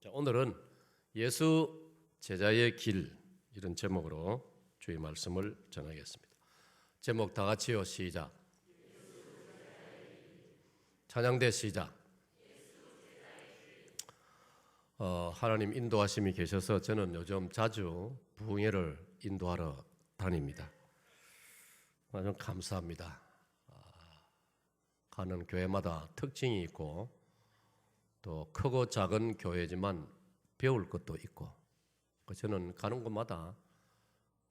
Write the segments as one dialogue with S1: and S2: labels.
S1: 자, 오늘은 예수 제자의 길 이런 제목으로 주의 말씀을 전하겠습니다. 제목 다 같이요. 시작. 찬양대 시작. 하나님 인도하심이 계셔서 저는 요즘 자주 부흥회를 인도하러 다닙니다. 좀 감사합니다. 가는 교회마다 특징이 있고 또 크고 작은 교회지만 배울 것도 있고, 저는 가는 곳마다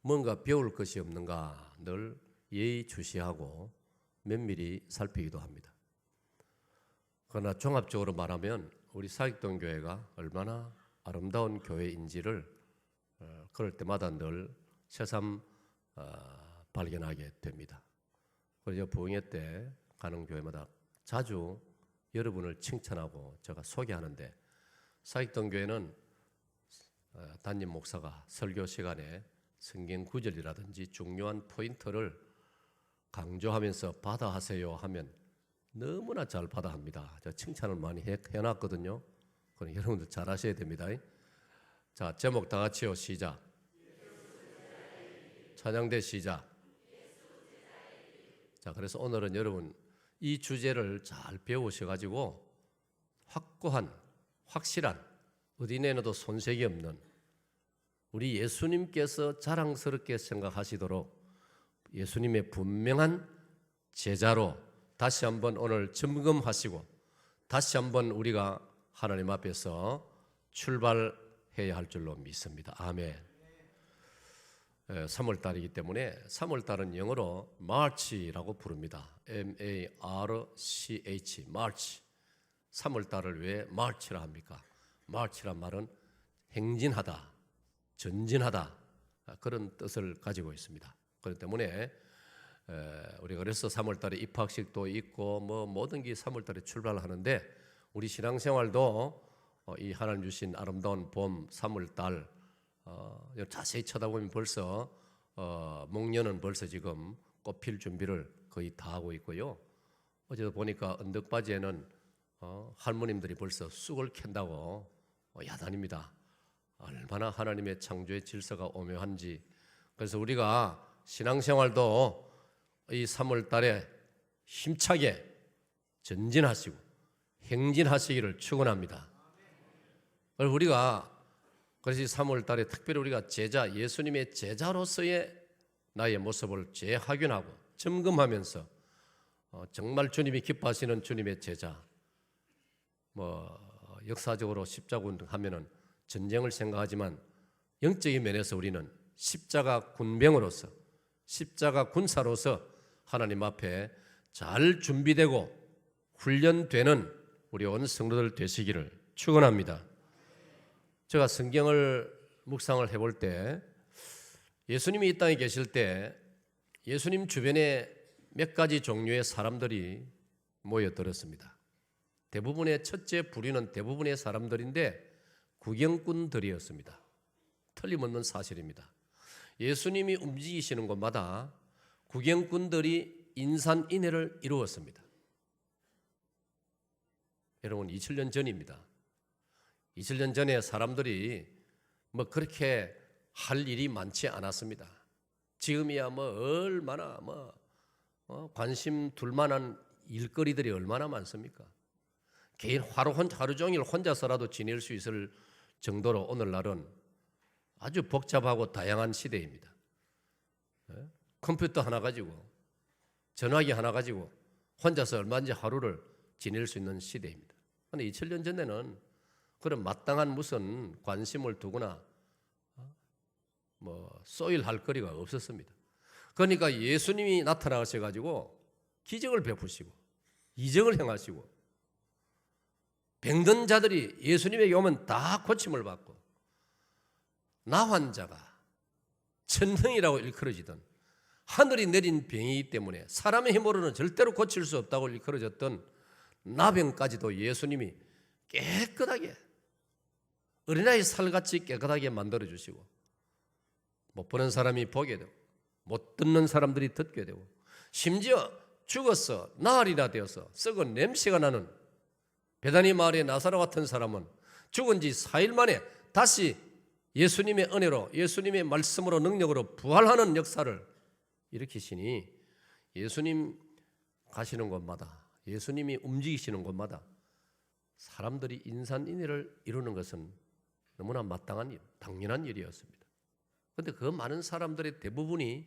S1: 뭔가 배울 것이 없는가 늘 예의주시하고 면밀히 살피기도 합니다. 그러나 종합적으로 말하면 우리 사익동 교회가 얼마나 아름다운 교회인지를 그럴 때마다 늘 새삼 발견하게 됩니다. 그래서 부흥회 때 가는 교회마다 자주 여러분을 칭찬하고 제가 소개하는데, 사익동 교회는 담임 목사가 설교 시간에 성경 구절이라든지 중요한 포인트를 강조하면서 받아하세요 하면 너무나 잘 받아합니다. 제가 칭찬을 많이 해놨거든요. 그럼 여러분들 잘 하셔야 됩니다. 자, 제목 다 같이요. 시작. 찬양대 시작. 자, 그래서 오늘은 여러분 이 주제를 잘 배우셔가지고 확고한, 확실한, 어디 내놔도 손색이 없는 우리 예수님께서 자랑스럽게 생각하시도록 예수님의 분명한 제자로 다시 한번 오늘 점검하시고 다시 한번 우리가 하나님 앞에서 출발해야 할 줄로 믿습니다. 아멘. 3월달이기 때문에 3월달은 영어로 March라고 부릅니다. M-A-R-C-H, March. 3월달을 왜 March라 합니까? March란 말은 행진하다, 전진하다, 그런 뜻을 가지고 있습니다. 그렇기 때문에 우리가 그래서 3월달에 입학식도 있고 모든 게 3월달에 출발하는데, 우리 신앙생활도 이 하나님 주신 아름다운 봄 3월달 자세히 쳐다보면 벌써 목련은 벌써 지금 꽃필 준비를 거의 다 하고 있고요. 어제도 보니까 언덕바지에는 할머님들이 벌써 쑥을 캔다고 야단입니다. 얼마나 하나님의 창조의 질서가 오묘한지. 그래서 우리가 신앙생활도 이 3월 달에 힘차게 전진하시고 행진하시기를 축원합니다. 그래서 우리가 그래서 3월 달에 특별히 우리가 제자, 예수님의 제자로서의 나의 모습을 재확인하고 점검하면서 정말 주님이 기뻐하시는 주님의 제자, 역사적으로 십자군 하면은 전쟁을 생각하지만 영적인 면에서 우리는 십자가 군병으로서, 십자가 군사로서 하나님 앞에 잘 준비되고 훈련되는 우리 온 성도들 되시기를 축원합니다. 제가 성경을 묵상을 해볼 때 예수님이 이 땅에 계실 때 예수님 주변에 몇 가지 종류의 사람들이 모여들었습니다. 대부분의 첫째 부류는 대부분의 사람들인데 구경꾼들이었습니다. 틀림없는 사실입니다. 예수님이 움직이시는 곳마다 구경꾼들이 인산인해를 이루었습니다. 여러분 2000년 전입니다. 2000년 전에 사람들이 그렇게 할 일이 많지 않았습니다. 지금이야 얼마나 관심 둘 만한 일거리들이 얼마나 많습니까? 개인 하루 종일 혼자서라도 지낼 수 있을 정도로 오늘날은 아주 복잡하고 다양한 시대입니다. 컴퓨터 하나 가지고 전화기 하나 가지고 혼자서 얼마든지 하루를 지낼 수 있는 시대입니다. 그런데 2000년 전에는 그런 마땅한 무슨 관심을 두거나 쏘일 할 거리가 없었습니다. 그러니까 예수님이 나타나셔가지고 기적을 베푸시고 이적을 행하시고 병든 자들이 예수님에게 오면 다 고침을 받고, 나 환자가 천형이라고 일컬어지던 하늘이 내린 병이기 때문에 사람의 힘으로는 절대로 고칠 수 없다고 일컬어졌던 나병까지도 예수님이 깨끗하게 어린아이 살같이 깨끗하게 만들어주시고, 못 보는 사람이 보게 되고 못 듣는 사람들이 듣게 되고, 심지어 죽어서 나흘이나 되어서 썩은 냄새가 나는 베다니 마을의 나사로 같은 사람은 죽은 지 4일 만에 다시 예수님의 은혜로, 예수님의 말씀으로, 능력으로 부활하는 역사를 일으키시니, 예수님 가시는 곳마다, 예수님이 움직이시는 곳마다 사람들이 인산인해를 이루는 것은 너무나 마땅한 일, 당연한 일이었습니다. 그런데 그 많은 사람들의 대부분이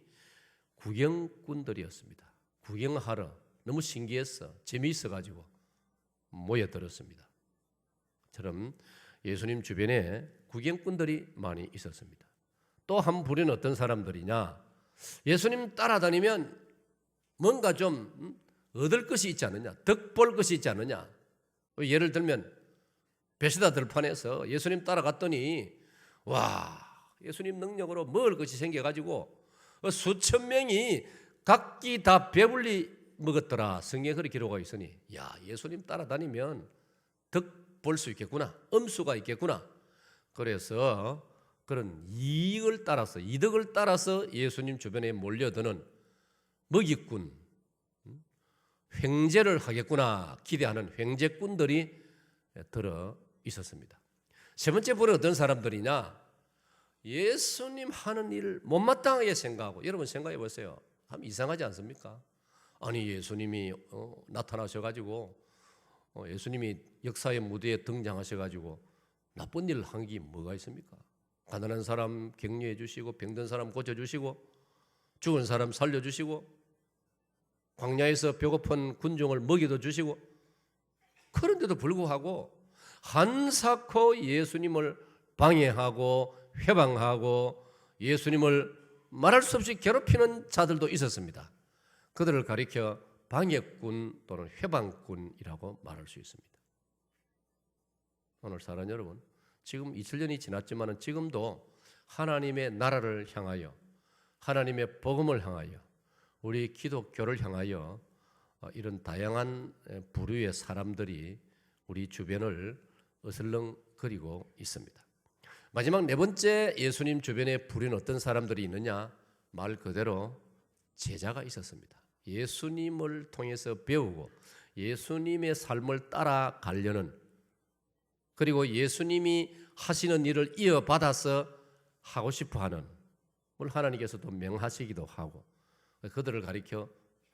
S1: 구경꾼들이었습니다. 구경하러 너무 신기했어, 재미있어가지고 모여들었습니다. 처럼 예수님 주변에 구경꾼들이 많이 있었습니다. 또 한 부류는 어떤 사람들이냐, 예수님 따라다니면 뭔가 좀 얻을 것이 있지 않느냐, 덕볼 것이 있지 않느냐. 예를 들면 베스다 들판에서 예수님 따라갔더니 와, 예수님 능력으로 먹을 것이 생겨가지고 수천 명이 각기 다 배불리 먹었더라. 성경에 그렇게 기록하고 있으니, 야, 예수님 따라다니면 덕 볼 수 있겠구나, 엄수가 있겠구나. 그래서 그런 이익을 따라서, 이득을 따라서 예수님 주변에 몰려드는 먹이꾼, 횡재를 하겠구나 기대하는 횡재꾼들이 들어 있었습니다. 세 번째 부류는 어떤 사람들이냐, 예수님 하는 일을 못마땅하게 생각하고, 여러분 생각해 보세요. 참 이상하지 않습니까? 아니, 예수님이 나타나셔가지고 예수님이 역사의 무대에 등장하셔가지고 나쁜 일을 한 게 뭐가 있습니까? 가난한 사람 격려해 주시고, 병든 사람 고쳐주시고, 죽은 사람 살려주시고, 광야에서 배고픈 군중을 먹이도 주시고, 그런데도 불구하고 한사코 예수님을 방해하고 회방하고 예수님을 말할 수 없이 괴롭히는 자들도 있었습니다. 그들을 가리켜 방해꾼 또는 회방꾼이라고 말할 수 있습니다. 오늘 사랑하는 여러분, 지금 2000년이 지났지만 지금도 하나님의 나라를 향하여, 하나님의 복음을 향하여, 우리 기독교를 향하여 이런 다양한 부류의 사람들이 우리 주변을 어슬렁거리고 있습니다. 마지막 네 번째 예수님 주변에 부류는 어떤 사람들이 있느냐, 말 그대로 제자가 있었습니다. 예수님을 통해서 배우고 예수님의 삶을 따라가려는, 그리고 예수님이 하시는 일을 이어받아서 하고 싶어하는, 하나님께서도 명하시기도 하고, 그들을 가리켜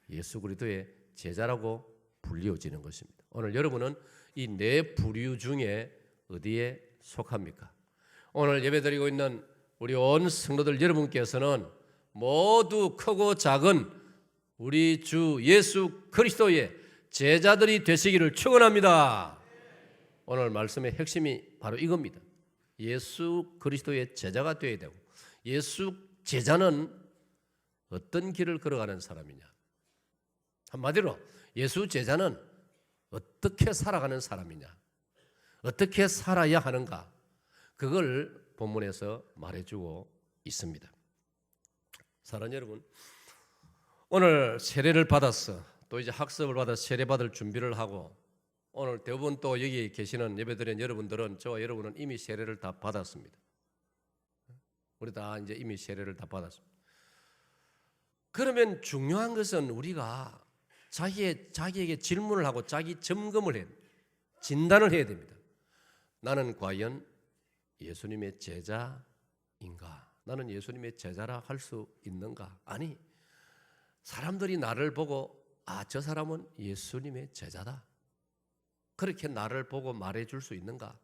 S1: 예수 그리스도의 제자라고 불리워지는 것입니다. 오늘 여러분은 이 네 부류 중에 어디에 속합니까? 오늘 예배드리고 있는 우리 온 성도들 여러분께서는 모두 크고 작은 우리 주 예수 그리스도의 제자들이 되시기를 축원합니다. 오늘 말씀의 핵심이 바로 이겁니다. 예수 그리스도의 제자가 되어야 되고, 예수 제자는 어떤 길을 걸어가는 사람이냐, 한마디로 예수 제자는 어떻게 살아가는 사람이냐, 어떻게 살아야 하는가, 그걸 본문에서 말해주고 있습니다. 사랑하는 여러분, 오늘 세례를 받았어, 또 이제 학습을 받아서 세례받을 준비를 하고, 오늘 대부분 또 여기 계시는 예배드린 여러분들은, 저와 여러분은 이미 세례를 다 받았습니다. 우리 다 이제 이미 세례를 다 받았습니다. 그러면 중요한 것은 우리가 자기에게 질문을 하고 자기 점검을 해야 됩니다. 진단을 해야 됩니다. 나는 과연 예수님의 제자인가? 나는 예수님의 제자라 할 수 있는가? 아니, 사람들이 나를 보고 저 사람은 예수님의 제자다, 그렇게 나를 보고 말해줄 수 있는가?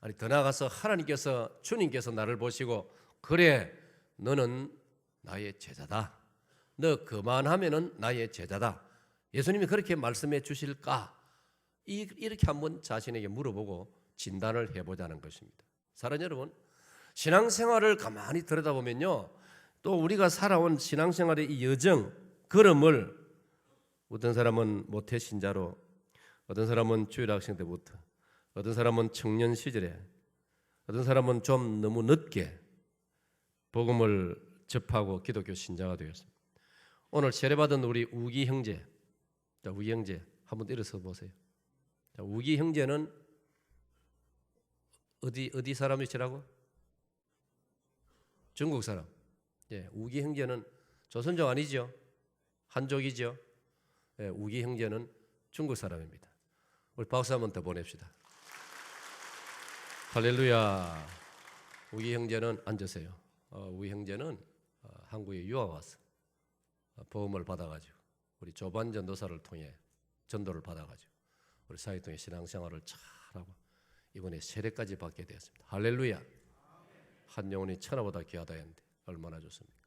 S1: 아니, 더 나아가서 하나님께서, 주님께서 나를 보시고 그래, 너는 나의 제자다, 너 그만하면은 나의 제자다, 예수님이 그렇게 말씀해 주실까? 이렇게 한번 자신에게 물어보고 진단을 해보자는 것입니다. 사랑하는 여러분, 신앙생활을 가만히 들여다보면요, 또 우리가 살아온 신앙생활의 이 여정, 걸음을, 어떤 사람은 모태신자로, 어떤 사람은 주일학생 때부터, 어떤 사람은 청년 시절에, 어떤 사람은 좀 너무 늦게 복음을 접하고 기독교 신자가 되었습니다. 오늘 세례받은 우리 우기 형제, 우기 형제 한번 일어서 보세요. 우기 형제는 어디 사람이시라고? 중국 사람. 예, 우기 형제는 조선족 아니죠? 한족이죠? 예, 우기 형제는 중국 사람입니다. 우리 박수 한번 더 보냅시다. 할렐루야. 우리 형제는 앉으세요. 우리 형제는 한국에 유학 와서 보험을 받아가지고 우리 조반 전도사를 통해 전도를 받아가지고 우리 사회통의 신앙생활을 잘하고 이번에 세례까지 받게 되었습니다. 할렐루야. 한 영혼이 천하보다 귀하다 했는데 얼마나 좋습니까?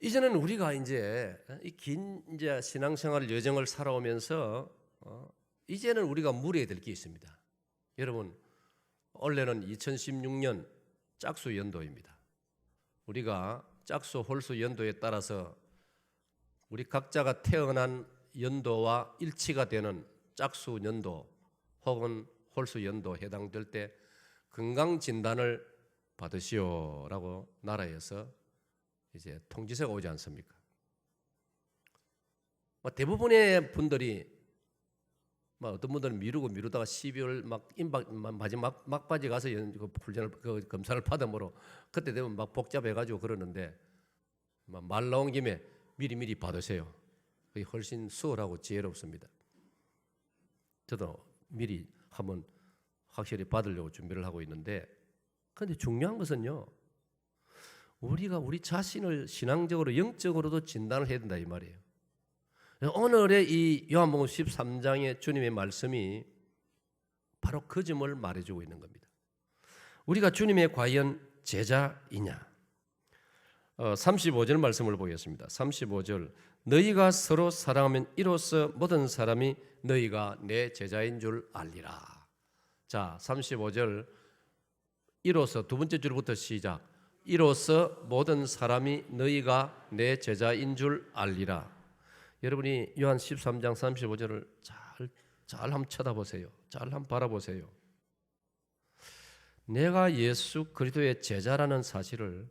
S1: 이제는 우리가 이제 이 긴 이제 신앙생활 여정을 살아오면서 이제는 우리가 물어야 될 게 있습니다. 여러분, 원래는 2016년 짝수 연도입니다. 우리가 짝수 홀수 연도에 따라서 우리 각자가 태어난 연도와 일치가 되는 짝수 연도 혹은 홀수 연도 해당될 때 건강 진단을 받으시오라고 나라에서 이제 통지서가 오지 않습니까? 대부분의 분들이 어떤 분들은 미루다가 12월 마지막 막바지 가서 훈련을 검사를 받음으로 그때 되면 막 복잡해가지고 그러는데 말 나온 김에 미리 받으세요. 그게 훨씬 수월하고 지혜롭습니다. 저도 미리 한번 확실히 받으려고 준비를 하고 있는데, 그런데 중요한 것은요, 우리가 우리 자신을 신앙적으로 영적으로도 진단을 해야 된다 이 말이에요. 오늘의 이 요한복음 13장의 주님의 말씀이 바로 그 점을 말해주고 있는 겁니다. 우리가 주님의 과연 제자이냐? 35절 말씀을 보겠습니다. 35절, 너희가 서로 사랑하면 이로써 모든 사람이 너희가 내 제자인 줄 알리라. 자, 35절 이로써 두 번째 줄부터 시작. 이로써 모든 사람이 너희가 내 제자인 줄 알리라. 여러분이 요한 13장 35절을 잘 한번 쳐다보세요. 잘 한번 바라보세요. 내가 예수 그리스도의 제자라는 사실을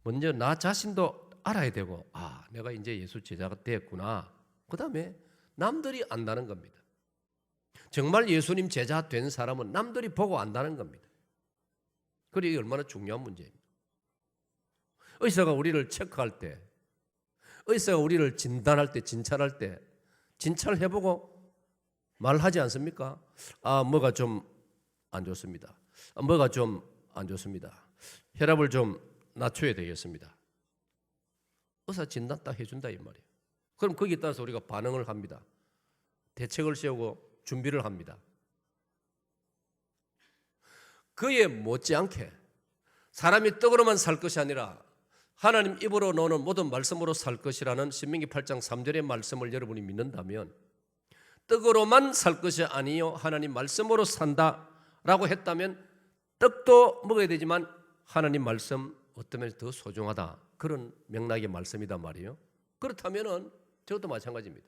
S1: 먼저 나 자신도 알아야 되고, 내가 이제 예수 제자가 됐구나. 그 다음에 남들이 안다는 겁니다. 정말 예수님 제자 된 사람은 남들이 보고 안다는 겁니다. 그리고 이게 얼마나 중요한 문제입니다. 의사가 우리를 체크할 때, 의사가 우리를 진단할 때, 진찰할 때 진찰을 해보고 말하지 않습니까? 뭐가 좀 안 좋습니다. 뭐가 좀 안 좋습니다. 혈압을 좀 낮춰야 되겠습니다. 의사 진단 딱 해준다 이 말이에요. 그럼 거기에 따라서 우리가 반응을 합니다. 대책을 세우고 준비를 합니다. 그에 못지않게 사람이 떡으로만 살 것이 아니라 하나님 입으로 나오는 모든 말씀으로 살 것이라는 신명기 8장 3절의 말씀을 여러분이 믿는다면, 떡으로만 살 것이 아니요 하나님 말씀으로 산다라고 했다면 떡도 먹어야 되지만 하나님 말씀 어떤 면에서 더 소중하다, 그런 맥락의 말씀이단 말이에요. 그렇다면 저것도 마찬가지입니다.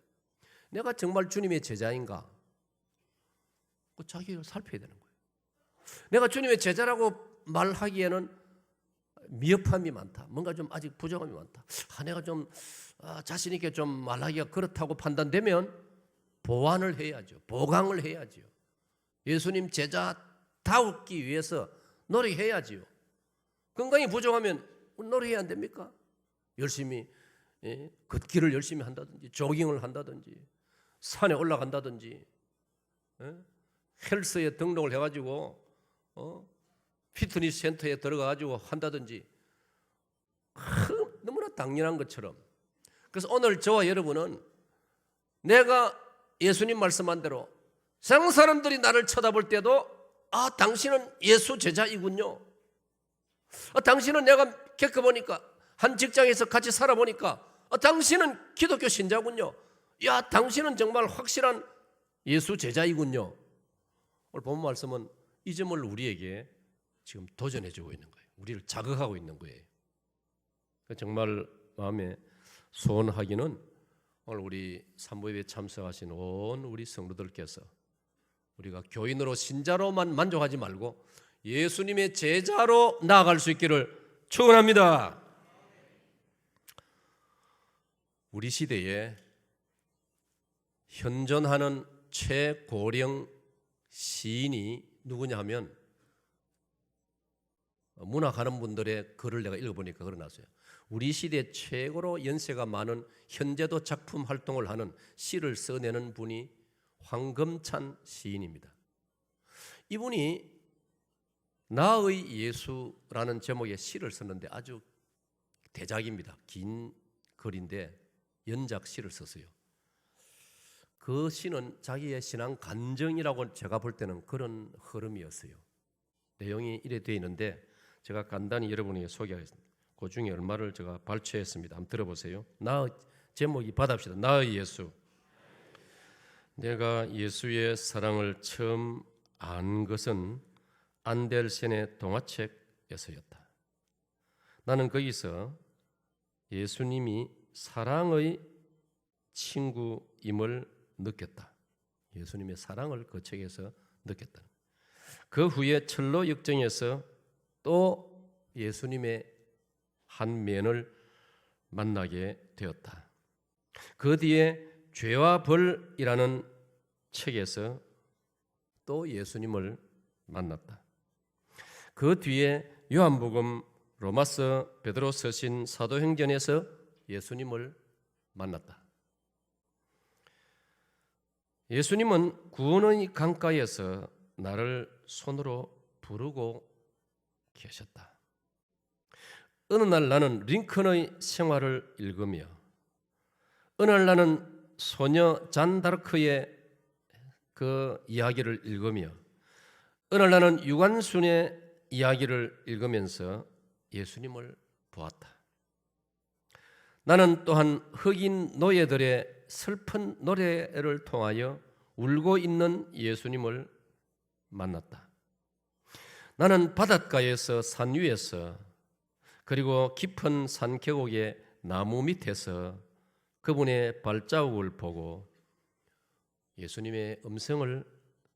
S1: 내가 정말 주님의 제자인가? 자기를 살펴야 되는 거예요. 내가 주님의 제자라고 말하기에는 미흡함이 많다. 뭔가 좀 아직 부족함이 많다. 내가 좀 자신 있게 좀 말하기가 그렇다고 판단되면 보완을 해야죠. 보강을 해야죠. 예수님 제자다우기 위해서 노력해야지요. 건강이 부족하면 노력해야 안 됩니까? 열심히 걷기를 열심히 한다든지, 조깅을 한다든지, 산에 올라간다든지, 헬스에 등록을 해가지고 피트니스 센터에 들어가가지고 한다든지, 너무나 당연한 것처럼. 그래서 오늘 저와 여러분은 내가 예수님 말씀한 대로 세상 사람들이 나를 쳐다볼 때도 당신은 예수 제자이군요. 당신은 내가 겪어보니까 한 직장에서 같이 살아보니까 당신은 기독교 신자군요. 당신은 정말 확실한 예수 제자이군요. 오늘 본 말씀은 이 점을 우리에게 지금 도전해주고 있는 거예요. 우리를 자극하고 있는 거예요. 정말 마음에 소원하기는 오늘 우리 산모예배에 참석하신 온 우리 성도들께서 우리가 교인으로 신자로만 만족하지 말고 예수님의 제자로 나아갈 수 있기를 축원합니다. 우리 시대에 현존하는 최고령 시인이 누구냐 하면, 문학하는 분들의 글을 내가 읽어보니까 그러나서요, 우리 시대 최고로 연세가 많은 현재도 작품 활동을 하는 시를 써내는 분이 황금찬 시인입니다. 이분이 나의 예수라는 제목의 시를 썼는데 아주 대작입니다. 긴 글인데 연작 시를 썼어요. 그 시는 자기의 신앙 간증이라고 제가 볼 때는 그런 흐름이었어요. 내용이 이래 되어 있는데 제가 간단히 여러분에게 소개하겠습니다. 그 중에 얼마를 제가 발췌했습니다. 한번 들어보세요. 제목이 받합시다. 나의 예수. 내가 예수의 사랑을 처음 안 것은 안델센의 동화책에서였다. 나는 거기서 예수님이 사랑의 친구임을 느꼈다. 예수님의 사랑을 그 책에서 느꼈다. 그 후에 철로 역정에서 또 예수님의 한 면을 만나게 되었다. 그 뒤에 죄와 벌이라는 책에서 또 예수님을 만났다. 그 뒤에 요한복음, 로마서, 베드로서신, 사도행전에서 예수님을 만났다. 예수님은 구원의 강가에서 나를 손으로 부르고 계셨다. 어느 날 나는 링컨의 생활을 읽으며 어느 날 나는 소녀 잔다르크의 그 이야기를 읽으며 어느 날 나는 유관순의 이야기를 읽으면서 예수님을 보았다. 나는 또한 흑인 노예들의 슬픈 노래를 통하여 울고 있는 예수님을 만났다. 나는 바닷가에서 산 위에서 그리고 깊은 산 계곡의 나무 밑에서 그분의 발자국을 보고 예수님의 음성을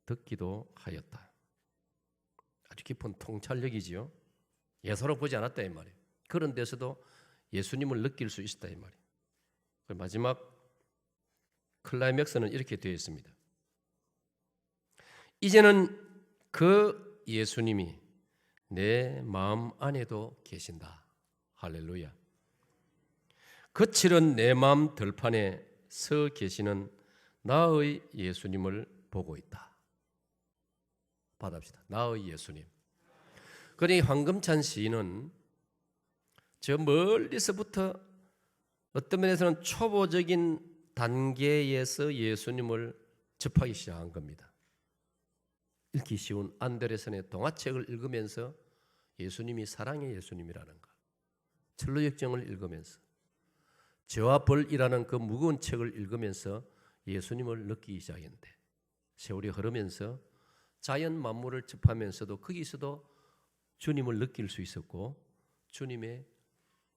S1: 듣기도 하였다. 아주 깊은 통찰력이지요. 예사로 보지 않았다 이 말이에요. 그런 데서도 예수님을 느낄 수 있었다 이 말이에요. 마지막 클라이맥스는 이렇게 되어 있습니다. 이제는 그 예수님이 내 마음 안에도 계신다. 할렐루야. 거칠은 내 마음 들판에 서 계시는 나의 예수님을 보고 있다. 받읍시다. 나의 예수님. 그러니 황금찬 시인은 저 멀리서부터 어떤 면에서는 초보적인 단계에서 예수님을 접하기 시작한 겁니다. 읽기 쉬운 안데르센의 동화책을 읽으면서 예수님이 사랑의 예수님이라는 것, 철로역정을 읽으면서 죄와 벌이라는 그 무거운 책을 읽으면서 예수님을 느끼기 시작했는데 세월이 흐르면서 자연 만물을 접하면서도 거기서도 주님을 느낄 수 있었고 주님의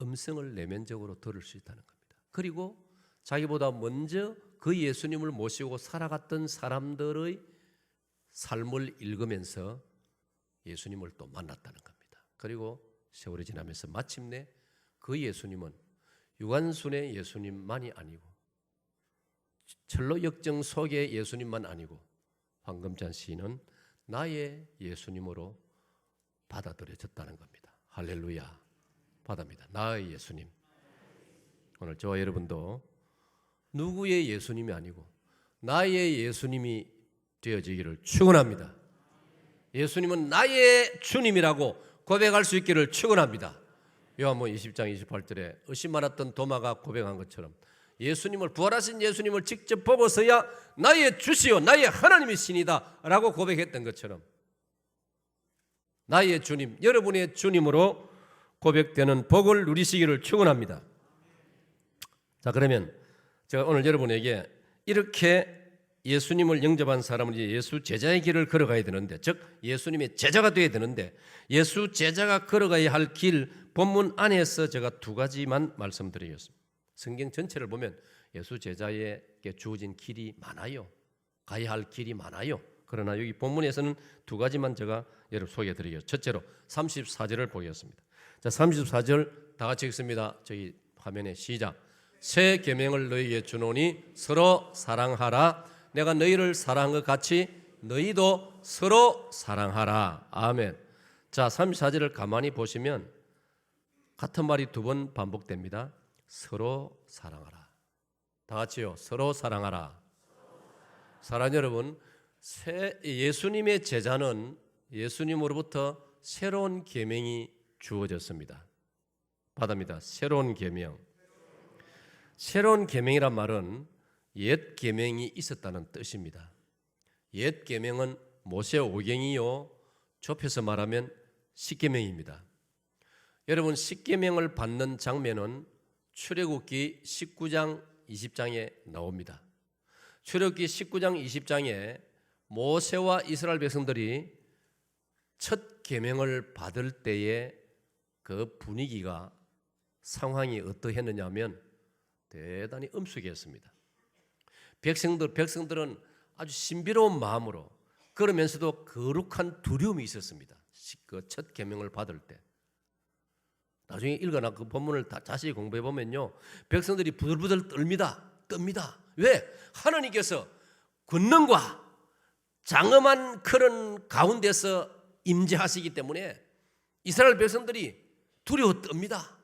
S1: 음성을 내면적으로 들을 수 있다는 겁니다. 그리고 자기보다 먼저 그 예수님을 모시고 살아갔던 사람들의 삶을 읽으면서 예수님을 또 만났다는 겁니다. 그리고 세월이 지나면서 마침내 그 예수님은 유관순의 예수님만이 아니고 철로 역정 속의 예수님만 아니고 황금찬 시인은 나의 예수님으로 받아들여졌다는 겁니다. 할렐루야. 받아입니다. 나의 예수님. 오늘 저와 여러분도 누구의 예수님이 아니고 나의 예수님이 되어지기를 축원합니다. 예수님은 나의 주님이라고 고백할 수 있기를 축원합니다. 요한복음 20장 28절에 의심 많았던 도마가 고백한 것처럼 예수님을 부활하신 예수님을 직접 보고서야 나의 주시오 나의 하나님이시니다 라고 고백했던 것처럼 나의 주님, 여러분의 주님으로 고백되는 복을 누리시기를 축원합니다. 자, 그러면 제가 오늘 여러분에게 이렇게 예수님을 영접한 사람은 이제 예수 제자의 길을 걸어가야 되는데, 즉 예수님의 제자가 되어야 되는데, 예수 제자가 걸어가야 할 길 본문 안에서 제가 두 가지만 말씀드리겠습니다. 성경 전체를 보면 예수 제자에게 주어진 길이 많아요. 가야 할 길이 많아요. 그러나 여기 본문에서는 두 가지만 제가 여러분 소개해드리겠습니다. 첫째로 34절을 보겠습니다. 자, 34절 다 같이 읽습니다. 저희 화면에 시작. 새 계명을 너희에게 주노니 서로 사랑하라. 내가 너희를 사랑한 것 같이 너희도 서로 사랑하라. 아멘. 자, 34절을 가만히 보시면 같은 말이 두 번 반복됩니다. 서로 사랑하라. 다 같이요. 서로 사랑하라. 사랑하는 여러분, 예수님의 제자는 예수님으로부터 새로운 계명이 주어졌습니다. 받습니다. 새로운 계명. 새로운 계명이란 말은 옛 계명이 있었다는 뜻입니다. 옛 계명은 모세 오경이요, 좁혀서 말하면 십계명입니다. 여러분, 십계명을 받는 장면은 출애굽기 19장 20장에 나옵니다. 출애굽기 19장 20장에 모세와 이스라엘 백성들이 첫 계명을 받을 때의 그 분위기가, 상황이 어떠했느냐 하면 대단히 엄숙했습니다. 백성들은 아주 신비로운 마음으로, 그러면서도 거룩한 두려움이 있었습니다. 그 첫 계명을 받을 때. 나중에 읽어나 그 본문을 다 자세히 공부해 보면요, 백성들이 부들부들 뜹니다. 왜? 하나님께서 권능과 장엄한 그런 가운데서 임재하시기 때문에 이스라엘 백성들이 두려워 뜹니다.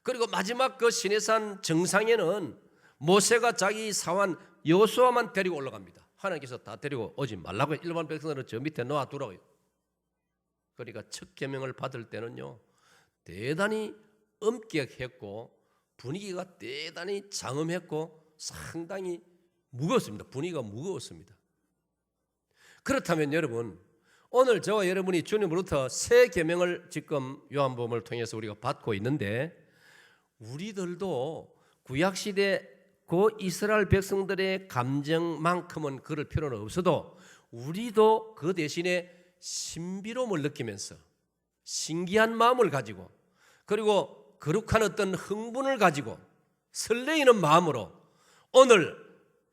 S1: 그리고 마지막 그 시내산 정상에는 모세가 자기 사환 여호수아만 데리고 올라갑니다. 하나님께서 다 데리고 오지 말라고, 일반 백성들은 저 밑에 놓아두라고요. 그러니까 첫 계명을 받을 때는요, 대단히 엄격했고 분위기가 대단히 장엄했고 상당히 무거웠습니다. 분위기가 무거웠습니다. 그렇다면 여러분, 오늘 저와 여러분이 주님으로부터 새 계명을 지금 요한복음을 통해서 우리가 받고 있는데, 우리들도 구약시대 그 이스라엘 백성들의 감정만큼은 그럴 필요는 없어도 우리도 그 대신에 신비로움을 느끼면서 신기한 마음을 가지고, 그리고 거룩한 어떤 흥분을 가지고 설레이는 마음으로 오늘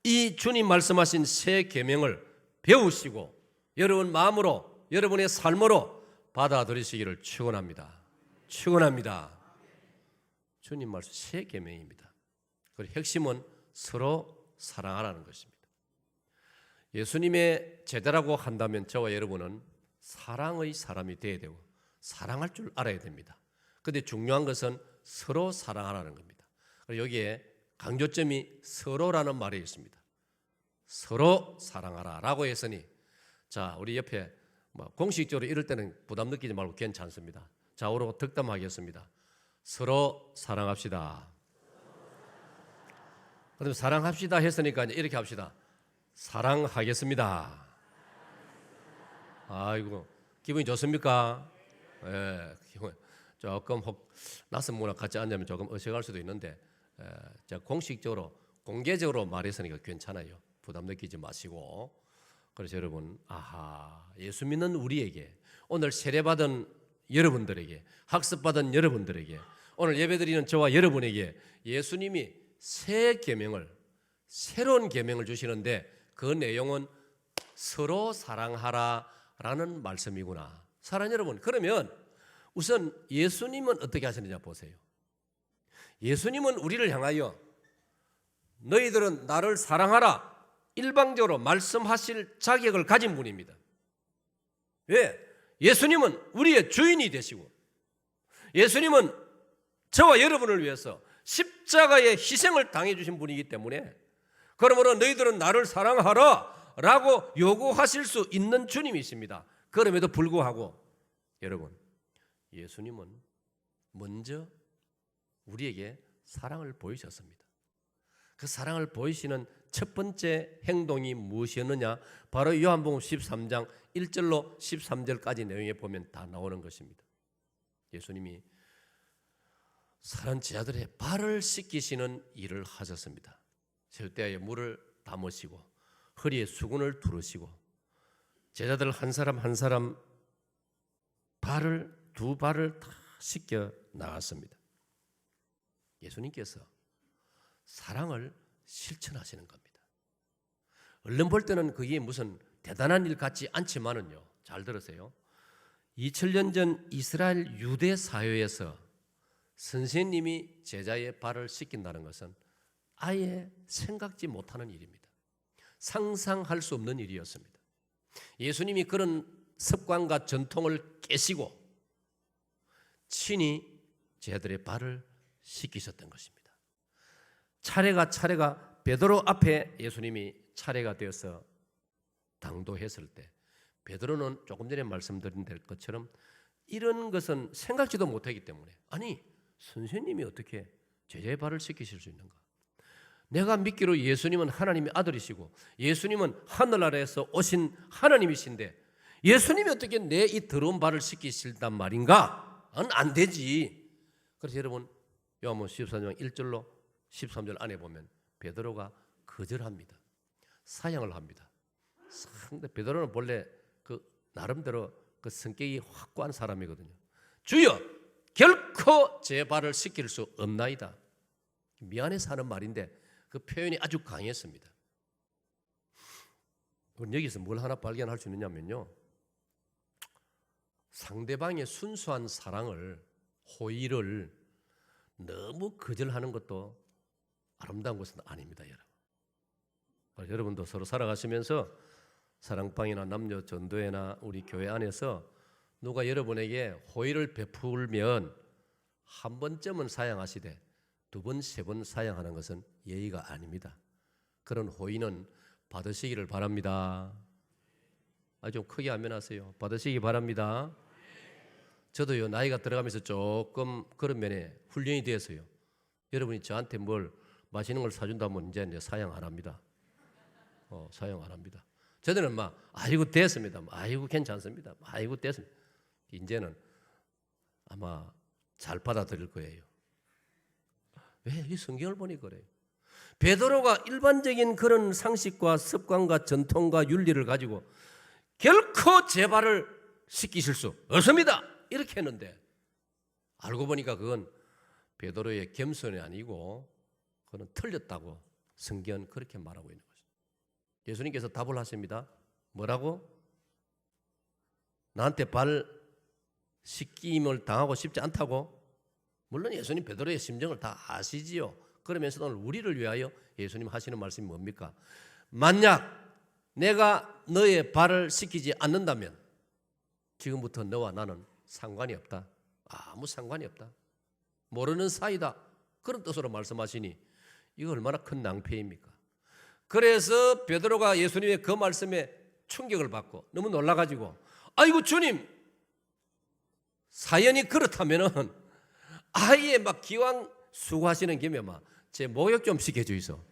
S1: 이 주님 말씀하신 새 계명을 배우시고 여러분 마음으로, 여러분의 삶으로 받아들이시기를 축원합니다. 주님 말씀 새 계명입니다. 그리고 핵심은 서로 사랑하라는 것입니다. 예수님의 제자라고 한다면 저와 여러분은 사랑의 사람이 되어야 되고 사랑할 줄 알아야 됩니다. 그런데 중요한 것은 서로 사랑하라는 겁니다. 여기에 강조점이 서로라는 말이 있습니다. 서로 사랑하라라고 했으니, 자, 우리 옆에 공식적으로 이럴 때는 부담 느끼지 말고 괜찮습니다. 좌우로 덕담하겠습니다. 서로 사랑합시다. 그럼 사랑합시다 했으니까 이제 이렇게 합시다. 사랑하겠습니다. 아이고, 기분이 좋습니까? 예, 조금 낯선 문화 같이 앉으면 조금 어색할 수도 있는데, 제가 공식적으로 공개적으로 말했으니까 괜찮아요. 부담 느끼지 마시고. 그래서 여러분, 예수 믿는 우리에게, 오늘 세례받은 여러분들에게, 학습받은 여러분들에게, 오늘 예배드리는 저와 여러분에게 예수님이 새 계명을, 새로운 계명을 주시는데, 그 내용은 서로 사랑하라라는 말씀이구나. 사랑하는 여러분, 그러면 우선 예수님은 어떻게 하시느냐 보세요. 예수님은 우리를 향하여 너희들은 나를 사랑하라 일방적으로 말씀하실 자격을 가진 분입니다. 왜? 예수님은 우리의 주인이 되시고, 예수님은 저와 여러분을 위해서 십자가의 희생을 당해 주신 분이기 때문에, 그러므로 너희들은 나를 사랑하라 라고 요구하실 수 있는 주님이십니다. 그럼에도 불구하고 여러분, 예수님은 먼저 우리에게 사랑을 보이셨습니다. 그 사랑을 보이시는 첫 번째 행동이 무엇이었느냐? 바로 요한복음 13장 1절로 13절까지 내용에 보면 다 나오는 것입니다. 예수님이 사랑 제자들의 발을 씻기시는 일을 하셨습니다. 절대에 물을 담으시고 허리에 수건을 두르시고 제자들 한 사람 한 사람 두 발을 다 씻겨 나갔습니다. 예수님께서 사랑을 실천하시는 겁니다. 얼른 볼 때는 그게 무슨 대단한 일 같지 않지만은요, 잘 들으세요. 2000년 전 이스라엘 유대 사회에서 선생님이 제자의 발을 씻긴다는 것은 아예 생각지 못하는 일입니다. 상상할 수 없는 일이었습니다. 예수님이 그런 습관과 전통을 깨시고 친히 제자들의 발을 씻기셨던 것입니다. 차례가 베드로 앞에 예수님이 차례가 되어서 당도했을 때 베드로는 조금 전에 말씀드린 것처럼 이런 것은 생각지도 못하기 때문에 아니 선생님이 어떻게 제자의 발을 씻기실 수 있는가? 내가 믿기로 예수님은 하나님의 아들이시고 예수님은 하늘나라에서 오신 하나님이신데 예수님이 어떻게 내 이 더러운 발을 씻기실단 말인가? 안 되지. 그래서 여러분 요한복음 14장 1절로 13절 안에 보면 베드로가 거절합니다. 사양을 합니다. 상대 베드로는 본래 그 나름대로 그 성격이 확고한 사람이거든요. 주여 결코 제 발을 씻길 수 없나이다. 미안해서 하는 말인데 그 표현이 아주 강했습니다. 우리 여기서 뭘 하나 발견할 수 있느냐면요, 상대방의 순수한 사랑을, 호의를 너무 거절하는 것도 아름다운 것은 아닙니다, 여러분. 여러분도 서로 살아가시면서 사랑방이나 남녀 전도회나 우리 교회 안에서 누가 여러분에게 호의를 베풀면 한 번쯤은 사양하시되 두 번, 세 번 사양하는 것은 예의가 아닙니다. 그런 호의는 받으시기를 바랍니다. 좀 크게 아멘하세요. 받으시기 바랍니다. 저도요, 나이가 들어가면서 조금 그런 면에 훈련이 되어서요, 여러분이 저한테 뭘 맛있는 걸 사준다면 이제 사양 안 합니다. 사양 안 합니다. 저들은 아이고 됐습니다. 아이고 괜찮습니다. 아이고 됐습니다. 이제는 아마 잘 받아들일 거예요. 왜? 이 성경을 보니 그래요. 베드로가 일반적인 그런 상식과 습관과 전통과 윤리를 가지고 결코 제 발을 씻기실 수 없습니다 이렇게 했는데, 알고 보니까 그건 베드로의 겸손이 아니고 그건 틀렸다고 성경은 그렇게 말하고 있는 것입니다. 예수님께서 답을 하십니다. 뭐라고? 나한테 발 씻김을 당하고 싶지 않다고? 물론 예수님 베드로의 심정을 다 아시지요. 그러면서도 오늘 우리를 위하여 예수님 하시는 말씀이 뭡니까? 만약 내가 너의 발을 씻기지 않는다면 지금부터 너와 나는 상관이 없다. 아무 상관이 없다. 모르는 사이다. 그런 뜻으로 말씀하시니 이거 얼마나 큰 낭패입니까? 그래서 베드로가 예수님의 그 말씀에 충격을 받고 너무 놀라가지고 아이고 주님, 사연이 그렇다면은 아예 기왕 수고하시는 김에 제 목욕 좀 시켜주이소.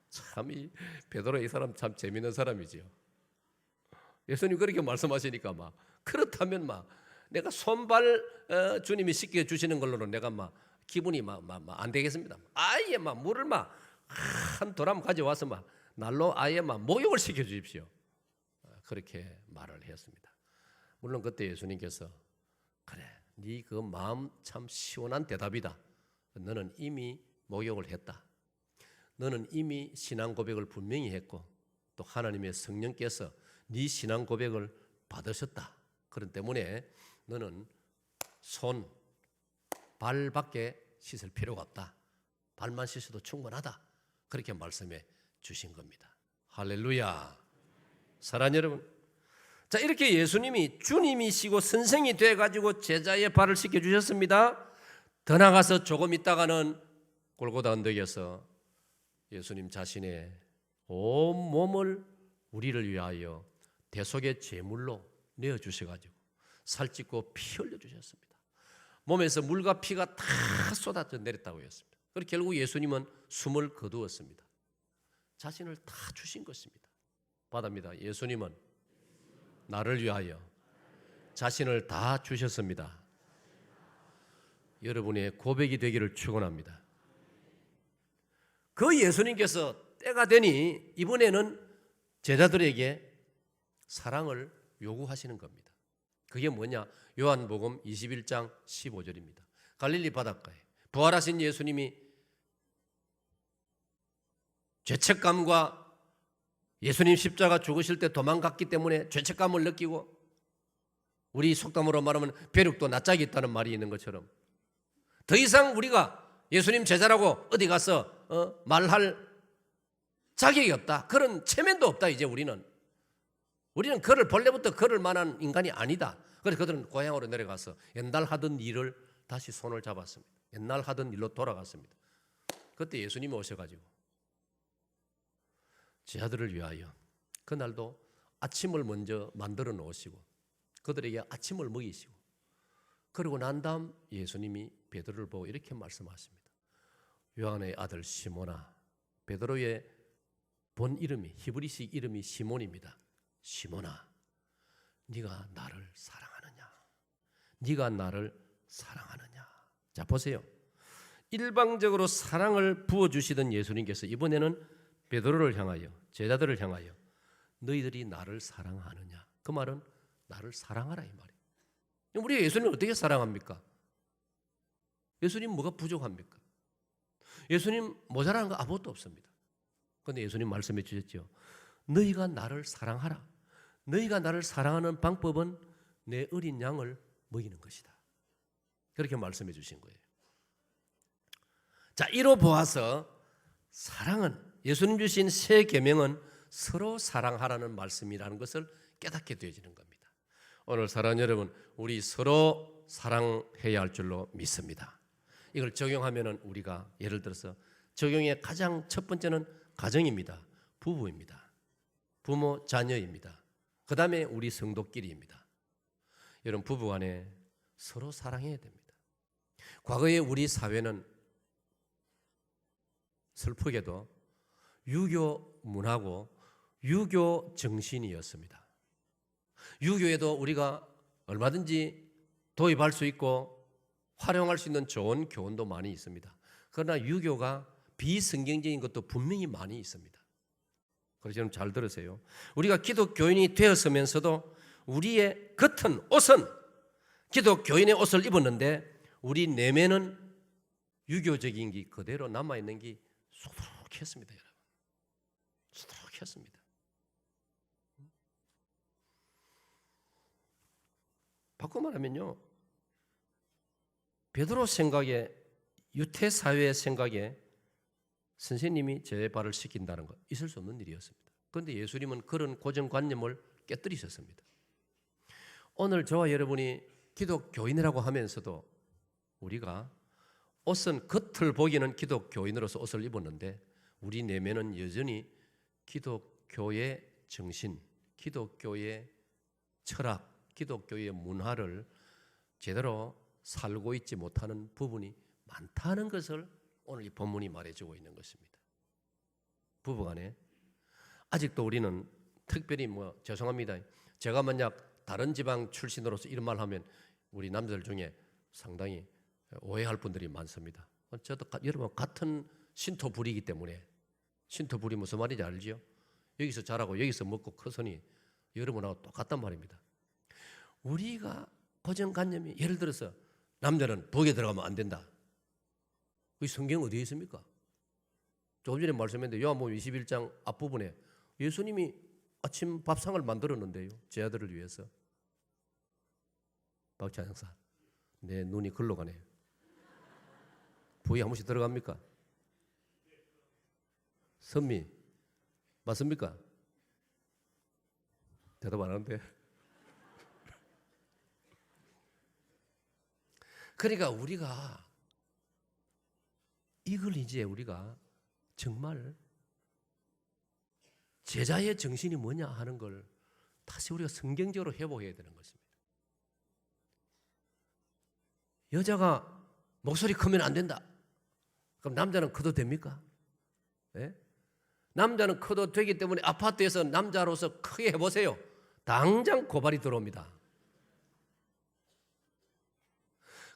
S1: 참 이 베드로 이 사람 참 재밌는 사람이지요. 예수님 그렇게 말씀하시니까 그렇다면 내가 손발 주님이 씻겨 주시는 걸로는 내가 기분이 안 되겠습니다. 아예 물을 한 도람 가져와서 날로 아예 목욕을 시켜 주십시오. 그렇게 말을 했습니다. 물론 그때 예수님께서 그래, 네 그 마음 참 시원한 대답이다. 너는 이미 목욕을 했다. 너는 이미 신앙 고백을 분명히 했고 또 하나님의 성령께서 네 신앙 고백을 받으셨다. 그런 때문에 너는 손, 발밖에 씻을 필요가 없다. 발만 씻어도 충분하다. 그렇게 말씀해 주신 겁니다. 할렐루야. 사랑하는 여러분, 자, 이렇게 예수님이 주님이시고 선생이 돼가지고 제자의 발을 씻겨주셨습니다. 더 나가서 조금 있다가는 골고다 언덕에서 예수님 자신의 온 몸을 우리를 위하여 대속의 제물로 내어주셔가지고 살찌고 피 흘려주셨습니다. 몸에서 물과 피가 다 쏟아져 내렸다고 했습니다. 그리고 결국 예수님은 숨을 거두었습니다. 자신을 다 주신 것입니다. 받습니다. 예수님은 나를 위하여 자신을 다 주셨습니다. 여러분의 고백이 되기를 축원합니다. 그 예수님께서 때가 되니 이번에는 제자들에게 사랑을 요구하시는 겁니다. 그게 뭐냐? 요한복음 21장 15절입니다. 갈릴리 바닷가에 부활하신 예수님이 죄책감과 예수님 십자가 죽으실 때 도망갔기 때문에 죄책감을 느끼고, 우리 속담으로 말하면 벼룩도 낯짝이 있다는 말이 있는 것처럼 더 이상 우리가 예수님 제자라고 어디 가서 말할 자격이 없다. 그런 체면도 없다. 이제 우리는 그를 본래부터 그럴 만한 인간이 아니다. 그래서 그들은 고향으로 내려가서 옛날 하던 일을 다시 손을 잡았습니다. 옛날 하던 일로 돌아갔습니다. 그때 예수님이 오셔가지고 제 아들을 위하여 그날도 아침을 먼저 만들어 놓으시고 그들에게 아침을 먹이시고 그러고 난 다음 예수님이 베드로를 보고 이렇게 말씀하십니다. 요한의 아들 시몬아, 베드로의 본 이름이 히브리식 이름이 시몬입니다. 시몬아, 네가 나를 사랑하느냐? 네가 나를 사랑하느냐? 자, 보세요. 일방적으로 사랑을 부어주시던 예수님께서 이번에는 베드로를 향하여, 제자들을 향하여 너희들이 나를 사랑하느냐? 그 말은 나를 사랑하라 이 말이에요. 우리 예수님 어떻게 사랑합니까? 예수님 뭐가 부족합니까? 예수님 모자라는 거 아무것도 없습니다. 그런데 예수님 말씀해 주셨죠. 너희가 나를 사랑하라. 너희가 나를 사랑하는 방법은 내 어린 양을 먹이는 것이다. 그렇게 말씀해 주신 거예요. 자, 이로 보아서 사랑은, 예수님 주신 새 계명은 서로 사랑하라는 말씀이라는 것을 깨닫게 되어지는 겁니다. 오늘 사랑하는 여러분, 우리 서로 사랑해야 할 줄로 믿습니다. 이걸 적용하면 우리가 예를 들어서 적용의 가장 첫 번째는 가정입니다. 부부입니다. 부모, 자녀입니다. 그 다음에 우리 성도끼리입니다. 여러분, 부부간에 서로 사랑해야 됩니다. 과거에 우리 사회는 슬프게도 유교 문화고 유교 정신이었습니다. 유교에도 우리가 얼마든지 도입할 수 있고 활용할 수 있는 좋은 교훈도 많이 있습니다. 그러나 유교가 비성경적인 것도 분명히 많이 있습니다. 그래서 여러분 잘 들으세요. 우리가 기독교인이 되었으면서도 우리의 겉은 옷은 기독교인의 옷을 입었는데 우리 내면은 유교적인 게 그대로 남아있는 게 수두룩했습니다. 여러분, 수두룩했습니다. 바꿔 말하면요, 베드로 생각에, 유태사회의 생각에 선생님이 제발을 시킨다는 것, 있을 수 없는 일이었습니다. 그런데 예수님은 그런 고정관념을 깨뜨리셨습니다. 오늘 저와 여러분이 기독교인이라고 하면서도 우리가 옷은 겉을 보기에는 기독교인으로서 옷을 입었는데 우리 내면은 여전히 기독교의 정신, 기독교의 철학, 기독교의 문화를 제대로 살고 있지 못하는 부분이 많다는 것을 오늘 이 본문이 말해주고 있는 것입니다. 부부간에 아직도 우리는 특별히 죄송합니다. 제가 만약 다른 지방 출신으로서 이런 말 하면 우리 남자들 중에 상당히 오해할 분들이 많습니다. 저도 여러분 같은 신토불이기 때문에, 신토불이 무슨 말인지 알죠? 여기서 자라고 여기서 먹고 커서니 여러분하고 똑같단 말입니다. 우리가 고정관념이, 예를 들어서 남자는 북에 들어가면 안 된다. 그 성경 어디에 있습니까? 조금 전에 말씀했는데 요한복음 21장 앞부분에 예수님이 아침 밥상을 만들었는데요, 제 아들을 위해서. 박찬영사, 내 눈이 글로 가네요. 부에 한 번씩 들어갑니까? 선미, 맞습니까? 대답 안 하는데. 그러니까 우리가 이걸 이제 우리가 정말 제자의 정신이 뭐냐 하는 걸 다시 우리가 성경적으로 회복해야 되는 것입니다. 여자가 목소리 크면 안 된다. 그럼 남자는 커도 됩니까? 네? 남자는 커도 되기 때문에 아파트에서 남자로서 크게 해보세요. 당장 고발이 들어옵니다.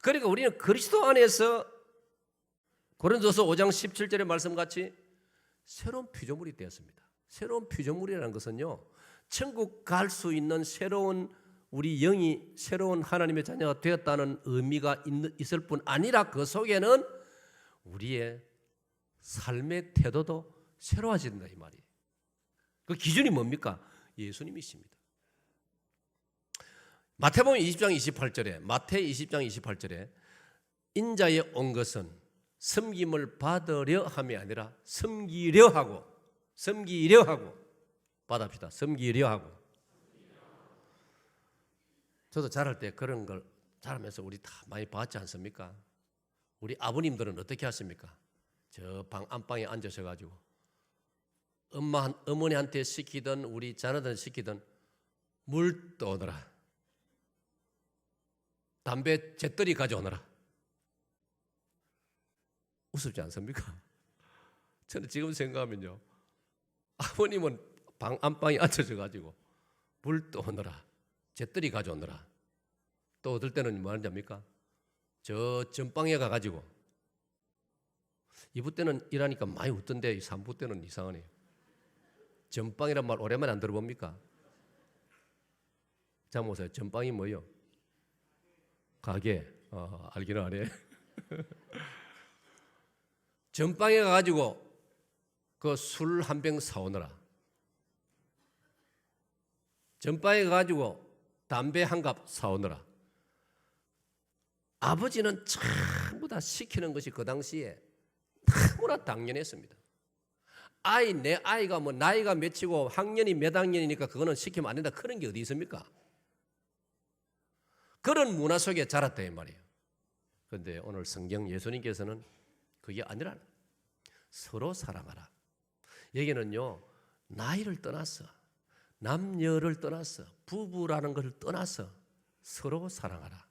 S1: 그러니까 우리는 그리스도 안에서 고린도서 5장 17절의 말씀같이 새로운 피조물이 되었습니다. 새로운 피조물이라는 것은요, 천국 갈 수 있는 새로운 우리 영이 새로운 하나님의 자녀가 되었다는 의미가 있을 뿐 아니라 그 속에는 우리의 삶의 태도도 새로워진다 이 말이에요. 그 기준이 뭡니까? 예수님이십니다. 마태복음 20장 28절에, 마태 20장 28절에 인자에 온 것은 섬김을 받으려 함이 아니라 섬기려 하고 받합시다. 섬기려 하고. 저도 자랄 때 그런 걸 자라면서 우리 다 많이 봤지 않습니까? 우리 아버님들은 어떻게 하십니까? 저 방 안방에 앉으셔가지고 어머니한테 시키든 우리 자녀들 시키든 물 떠오너라. 담배 재떨이 가져오너라. 우습지 않습니까? 저는 지금 생각하면요, 아버님은 안방에 앉혀져 가지고 물 떠오너라, 재떨이 가져오너라. 또 어떨 때는 뭐 하는지 압니까? 저 전방에 가가지고, 2부 때는 일하니까 많이 웃던데 3부 때는 이상하네요. 전방이란 말 오랜만에 안 들어봅니까? 자, 보세요. 전방이 뭐예요? 가게. 알기는 안 해. 전방에 가가지고 그 술 한 병 사오느라, 전방에 가가지고 담배 한 갑 사오느라. 아버지는 전부 다 시키는 것이 그 당시에 너무나 당연했습니다. 내 아이가 뭐 나이가 몇이고 학년이 몇 학년이니까 그거는 시키면 안 된다, 그런 게 어디 있습니까? 그런 문화 속에 자랐다 이 말이에요. 그런데 오늘 성경 예수님께서는 그게 아니라 서로 사랑하라. 여기는요, 나이를 떠나서, 남녀를 떠나서, 부부라는 것을 떠나서 서로 사랑하라.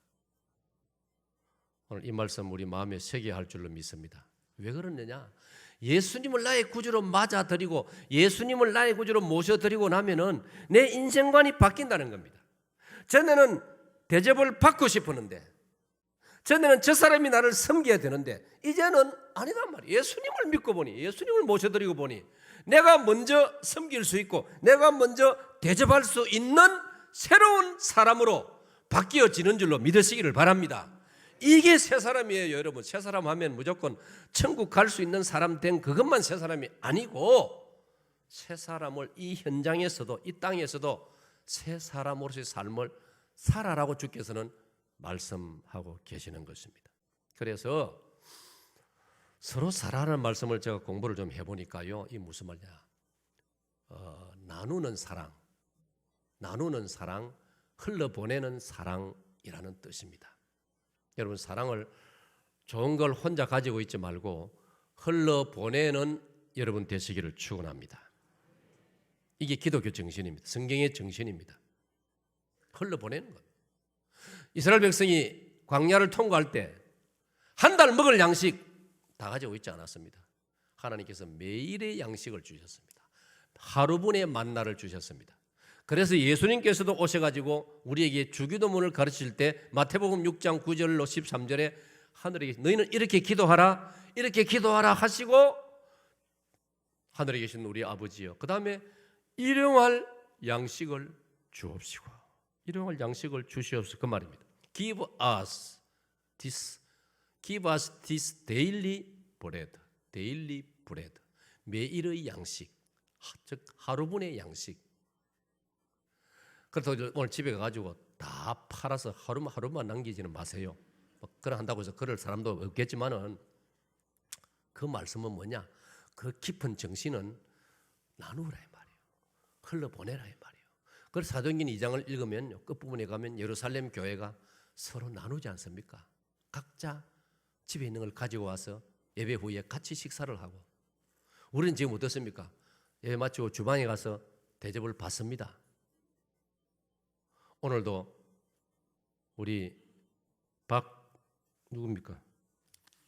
S1: 오늘 이 말씀 우리 마음에 새겨야 할 줄로 믿습니다. 왜 그러느냐? 예수님을 나의 구주로 맞아들이고 예수님을 나의 구주로 모셔드리고 나면은 내 인생관이 바뀐다는 겁니다. 전에는 대접을 받고 싶었는데, 전에는 저 사람이 나를 섬겨야 되는데, 이제는 아니단 말이에요. 예수님을 믿고 보니, 예수님을 모셔드리고 보니 내가 먼저 섬길 수 있고 내가 먼저 대접할 수 있는 새로운 사람으로 바뀌어지는 줄로 믿으시기를 바랍니다. 이게 새 사람이에요, 여러분. 새 사람 하면 무조건 천국 갈 수 있는 사람 된 그것만 새 사람이 아니고, 새 사람을 이 현장에서도, 이 땅에서도 새 사람으로서의 삶을 살아라고 주께서는 말씀하고 계시는 것입니다. 그래서 서로 살아라는 말씀을 제가 공부를 좀 해보니까요, 이 무슨 말이냐, 나누는 사랑, 흘러보내는 사랑이라는 뜻입니다. 여러분, 사랑을 좋은 걸 혼자 가지고 있지 말고 흘러보내는 여러분 되시기를 축원합니다. 이게 기독교 정신입니다. 성경의 정신입니다. 흘러보내는 것. 이스라엘 백성이 광야를 통과할 때 한 달 먹을 양식 다 가지고 있지 않았습니다. 하나님께서 매일의 양식을 주셨습니다. 하루분의 만나를 주셨습니다. 그래서 예수님께서도 오셔가지고 우리에게 주기도문을 가르칠 때 마태복음 6장 9절로 13절에 하늘에 너희는 이렇게 기도하라, 이렇게 기도하라 하시고, 하늘에 계신 우리 아버지여, 그 다음에 일용할 양식을 주옵시고, 일용할 양식을 주시옵소서, 그 말입니다. Give us this daily bread. 매일의 양식, 즉 하루분의 양식. 그래서 오늘 집에 가가지고 다 팔아서 하루만 남기지는 마세요. 그걸 한다고 해서 그럴 사람도 없겠지만은, 그 말씀은 뭐냐? 그 깊은 정신은 나누라 이 말이에요. 흘러보내라 이 말이에요. 그래서 사도행전 2장을 읽으면 끝부분에 가면 예루살렘 교회가 서로 나누지 않습니까? 각자 집에 있는 걸 가지고 와서 예배 후에 같이 식사를 하고, 우리는 지금 어떻습니까? 예배 마치고 주방에 가서 대접을 받습니다. 오늘도 우리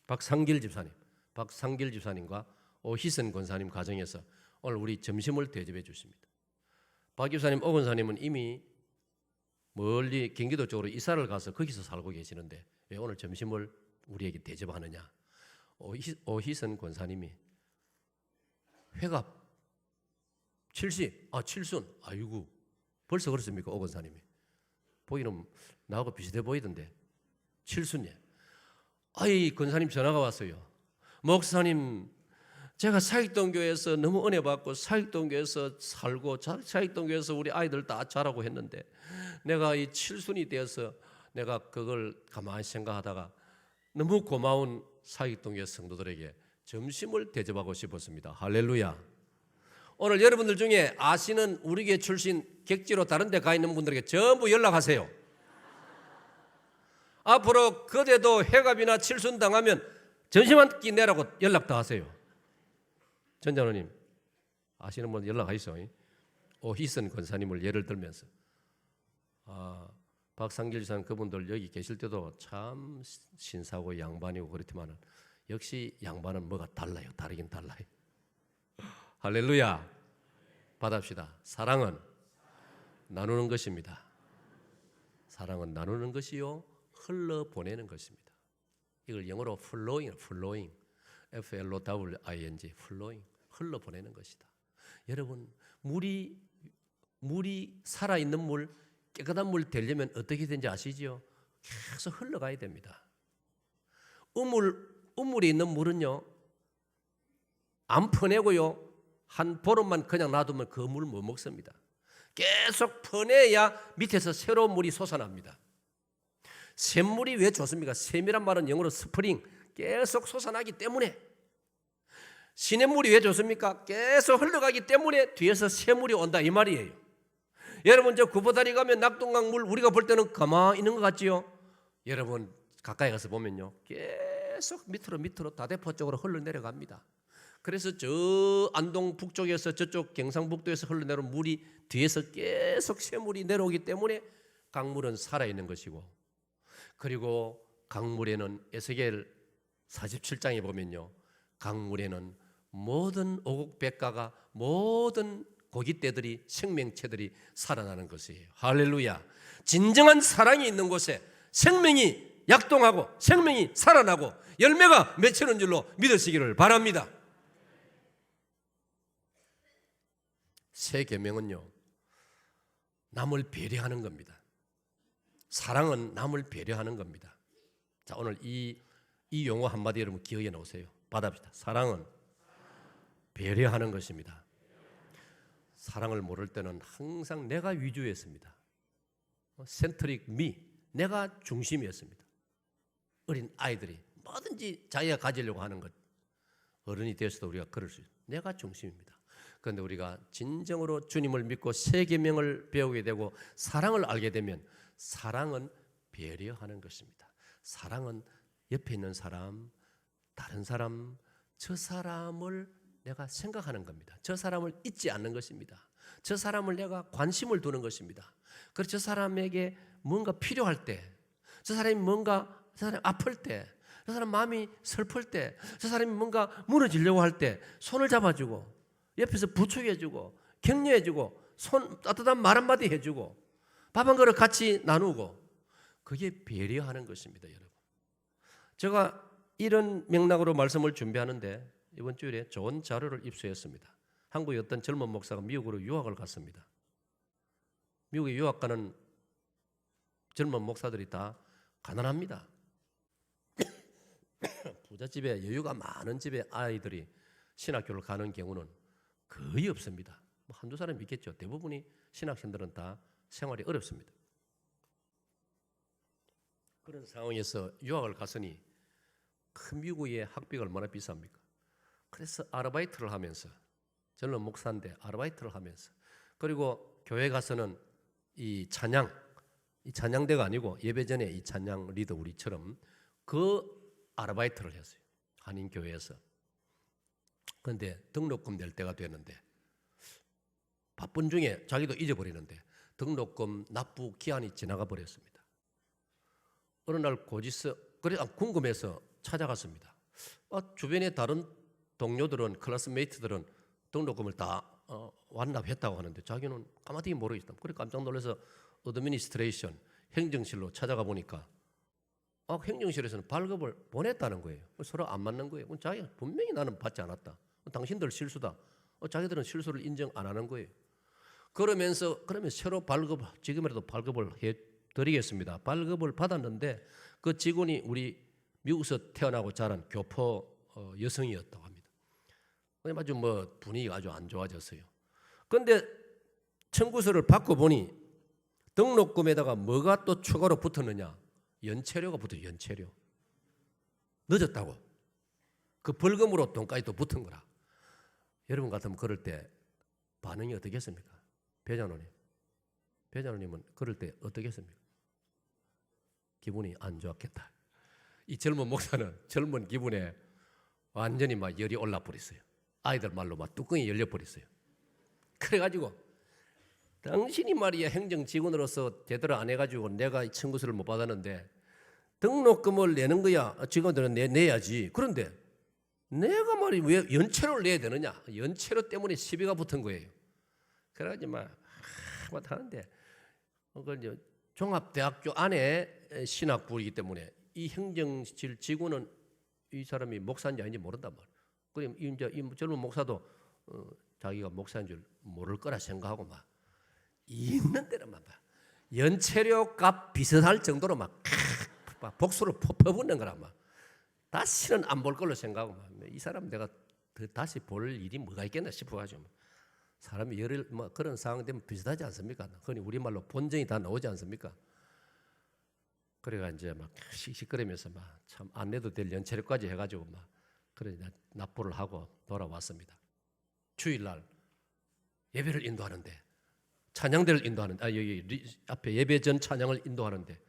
S1: 박상길 집사님과 오희선 권사님 가정에서 오늘 우리 점심을 대접해 주십니다. 박 집사님, 오 권사님은 이미 멀리 경기도 쪽으로 이사를 가서 거기서 살고 계시는데 왜 오늘 점심을 우리에게 대접하느냐? 오희선 권사님이 회갑 70순, 아이고 벌써 그렇습니까? 오 권사님이 보기는 나하고 비슷해 보이던데 7순이에요. 권사님 전화가 왔어요. 목사님, 제가 사익동교회에서 너무 은혜 받고 사익동교회에서 살고 사익동교회에서 우리 아이들 다 자라고 했는데 내가 이 7순이 되어서 내가 그걸 가만히 생각하다가 너무 고마운 사익동교회 성도들에게 점심을 대접하고 싶었습니다. 할렐루야. 오늘 여러분들 중에 아시는 우리 교회 출신 객지로 다른 데 가 있는 분들에게 전부 연락하세요. 앞으로 그대도 회갑이나 칠순 당하면 점심 한 끼 내라고 연락도 하세요. 전장로님, 아시는 분 연락하시죠. 오희선 권사님을 예를 들면서 박상길 지사님 그분들 여기 계실 때도 참 신사고 양반이고 그렇지만은 역시 양반은 뭐가 달라요. 다르긴 달라요. 할렐루야. 받합시다. 사랑은 나누는 것입니다. 사랑은 나누는 것이요 흘러보내는 것입니다. 이걸 영어로 flowing, F-L-O-W-I-N-G, flowing, 흘러보내는 것이다. 여러분, 물이 살아있는 물, 깨끗한 물 되려면 어떻게 되는지 아시죠? 계속 흘러가야 됩니다. 우물에 있는 물은요, 안 퍼내고요, 한 보름만 그냥 놔두면 그 물 못 먹습니다. 계속 퍼내야 밑에서 새로운 물이 솟아납니다. 샘물이 왜 좋습니까? 샘이란 말은 영어로 스프링, 계속 솟아나기 때문에. 시냇물이 왜 좋습니까? 계속 흘러가기 때문에 뒤에서 새물이 온다 이 말이에요. 여러분 저 구보다리 가면 낙동강 물 우리가 볼 때는 가만히 있는 것 같지요? 여러분 가까이 가서 보면요, 계속 밑으로 다대포 쪽으로 흘러내려갑니다. 그래서 저 안동 북쪽에서 저쪽 경상북도에서 흘러내려온 물이 뒤에서 계속 새물이 내려오기 때문에 강물은 살아있는 것이고, 그리고 강물에는 에스겔 47장에 보면요, 강물에는 모든 오곡백과가 모든 고깃대들이 생명체들이 살아나는 것이에요. 할렐루야. 진정한 사랑이 있는 곳에 생명이 약동하고 생명이 살아나고 열매가 맺히는 줄로 믿으시기를 바랍니다. 새 계명은요, 남을 배려하는 겁니다. 사랑은 남을 배려하는 겁니다. 자, 오늘 이 용어 한마디 여러분 기억해 놓으세요. 받아봅시다. 사랑은 배려하는 것입니다. 사랑을 모를 때는 항상 내가 위주였습니다. 센트릭 미, 내가 중심이었습니다. 어린 아이들이 뭐든지 자기가 가지려고 하는 것, 어른이 되어서도 우리가 그럴 수 있어요. 내가 중심입니다. 그런데 우리가 진정으로 주님을 믿고 새 계명을 배우게 되고 사랑을 알게 되면 사랑은 배려하는 것입니다. 사랑은 옆에 있는 사람, 다른 사람, 저 사람을 내가 생각하는 겁니다. 저 사람을 잊지 않는 것입니다. 저 사람을 내가 관심을 두는 것입니다. 그래서 저 사람에게 뭔가 필요할 때, 저 사람이 저 사람이 아플 때, 저 사람 마음이 슬플 때, 저 사람이 뭔가 무너지려고 할 때 손을 잡아주고 옆에서 부축해주고 격려해주고 따뜻한 말 한마디 해주고 밥 한 그릇 같이 나누고, 그게 배려하는 것입니다. 여러분, 제가 이런 맥락으로 말씀을 준비하는데 이번 주일에 좋은 자료를 입수했습니다. 한국의 어떤 젊은 목사가 미국으로 유학을 갔습니다. 미국에 유학 가는 젊은 목사들이 다 가난합니다. 부잣집에 여유가 많은 집에 아이들이 신학교를 가는 경우는 거의 없습니다. 한두 사람 있겠죠. 대부분이 신학생들은 다 생활이 어렵습니다. 그런 상황에서 유학을 갔으니 큰 미국의 학비가 얼마나 비쌉니까? 그래서 아르바이트를 하면서, 저는 목사인데 아르바이트를 하면서, 그리고 교회 가서는 이 찬양대가 아니고 예배 전에 이 찬양 리더 우리처럼 그 아르바이트를 했어요. 한인교회에서. 그런데 등록금 낼 때가 됐는데 바쁜 중에 자기도 잊어버리는데 등록금 납부 기한이 지나가 버렸습니다. 어느 날 궁금해서 찾아갔습니다. 주변에 다른 동료들은, 클래스메이트들은 등록금을 다 완납했다고 하는데 자기는 까마득히 모르겠다. 그래 깜짝 놀라서 어드미니스트레이션, 행정실로 찾아가 보니까 행정실에서는 발급을 보냈다는 거예요. 서로 안 맞는 거예요. 자기가 분명히 나는 받지 않았다. 당신들 실수다. 자기들은 실수를 인정 안 하는 거예요. 그러면 새로 지금이라도 발급을 해드리겠습니다. 발급을 받았는데 그 직원이 우리 미국에서 태어나고 자란 교포 여성이었다고 합니다. 아주 분위기가 아주 안 좋아졌어요. 그런데 청구서를 받고 보니 등록금에다가 뭐가 또 추가로 붙었느냐? 연체료가 붙어요. 연체료. 늦었다고. 그 벌금으로 돈까지 또 붙은 거라. 여러분 같으면 그럴 때 반응이 어떻겠습니까? 배자노님은 그럴 때 어떻겠습니까? 기분이 안 좋았겠다. 이 젊은 목사는 젊은 기분에 완전히 막 열이 올라 버렸어요. 아이들 말로 막 뚜껑이 열려 버렸어요. 그래가지고 당신이 말이야 행정직원으로서 제대로 안 해가지고 내가 청구서를 못 받았는데 등록금을 내는 거야. 직원들은 내야지. 그런데 내가 말이 왜 연체료를 내야 되느냐? 연체료 때문에 시비가 붙은 거예요. 그래가지고 막 하는데 그걸 이제 종합대학교 안에 신학부이기 때문에 이 행정실 직원은 이 사람이 목사인지 아닌지 모른단 말이에요. 그럼 이제 이 젊은 목사도 자기가 목사인 줄 모를 거라 생각하고 막 있는 대로만 봐. 연체료 값 비슷할 정도로 막 복수를 퍼붓는 거라 막. 다시는 안 볼 걸로 생각하고 막. 이 사람 내가 다시 볼 일이 뭐가 있겠나 싶어가지고 사람이 열을 뭐 그런 상황 되면 비슷하지 않습니까? 흔히 우리말로 본전이 다 나오지 않습니까? 그래가 이제 막 씩씩거리면서 막 참 안 내도 될 연체료까지 해가지고 막 그래 납부를 하고 돌아왔습니다. 주일날 예배를 인도하는데 찬양대를 인도하는데 여기 앞에 예배 전 찬양을 인도하는데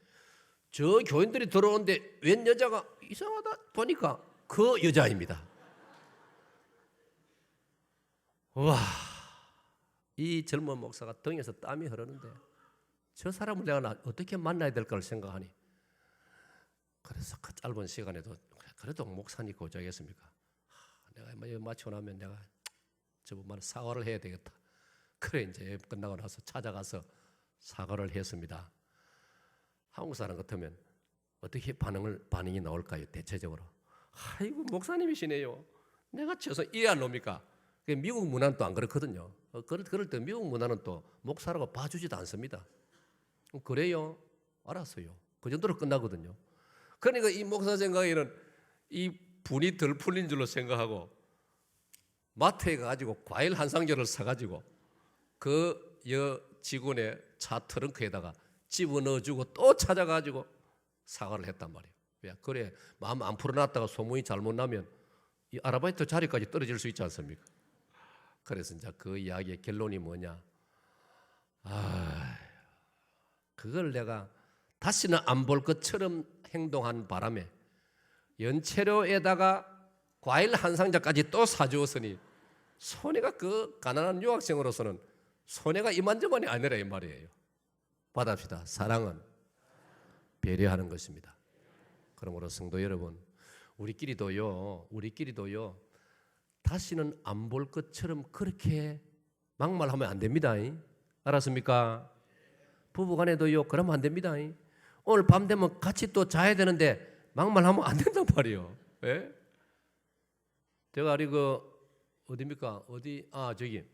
S1: 저 교인들이 들어오는데 웬 여자가 이상하다 보니까 그 여자입니다. 와, 이 젊은 목사가 등에서 땀이 흐르는데 저 사람을 내가 어떻게 만나야 될까를 생각하니 그래서 그 짧은 시간에도 그래도 목사님 고자겠습니까? 내가 마치고 나면 내가 저분만 사과를 해야 되겠다. 그래 이제 끝나고 나서 찾아가서 사과를 했습니다. 한국 사람 같으면 어떻게 반응이 나올까요? 대체적으로 아이고 목사님이시네요. 내가 쳐서 이해 안 옵니까? 미국 문화는 또 안 그렇거든요. 그럴 때 미국 문화는 또 목사라고 봐주지도 않습니다. 그래요? 알았어요. 그 정도로 끝나거든요. 그러니까 이 목사 생각에는 이 분이 덜 풀린 줄로 생각하고 마트에 가가지고 과일 한 상자를 사가지고 그 직원의 차 트렁크에다가 집어넣어주고 또 찾아가지고 사과를 했단 말이에요. 왜? 그래 마음 안 풀어놨다가 소문이 잘못 나면 이 아르바이트 자리까지 떨어질 수 있지 않습니까? 그래서 이제 그 이야기의 결론이 뭐냐? 그걸 내가 다시는 안 볼 것처럼 행동한 바람에 연체료에다가 과일 한 상자까지 또 사주었으니 손해가 그 가난한 유학생으로서는 손해가 이만저만이 아니라 이 말이에요. 받합시다. 사랑은 배려하는 것입니다. 그러므로 성도 여러분, 우리끼리도요 다시는 안 볼 것처럼 그렇게 막말하면 안 됩니다. 알았습니까? 부부간에도요 그러면 안 됩니다. 오늘 밤 되면 같이 또 자야 되는데 막말하면 안 된단 말이에요. 예? 제가 어디입니까? 저기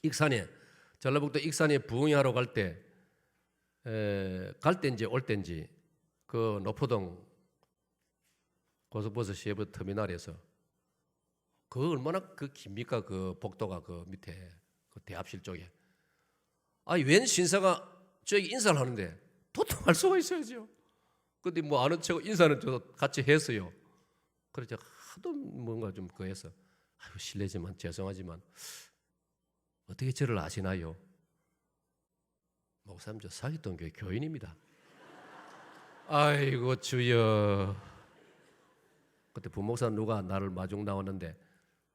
S1: 익산에 전라북도 익산에 부흥회하러 갈 때인지 올 때인지 그 노포동 고속버스 시외버 터미널에서 그 얼마나 그 깁니까? 그 복도가 그 밑에 그 대합실 쪽에 웬 신사가 저기 인사를 하는데 도통할 수가 있어야죠. 근데 뭐 아는 척 인사는 저도 같이 했어요. 그래서 하도 뭔가 좀 그해서 실례지만 죄송하지만 어떻게 저를 아시나요? 목사님 저 사기동 교회 교인입니다. 아이고 주여. 그때 부목사 누가 나를 마중 나왔는데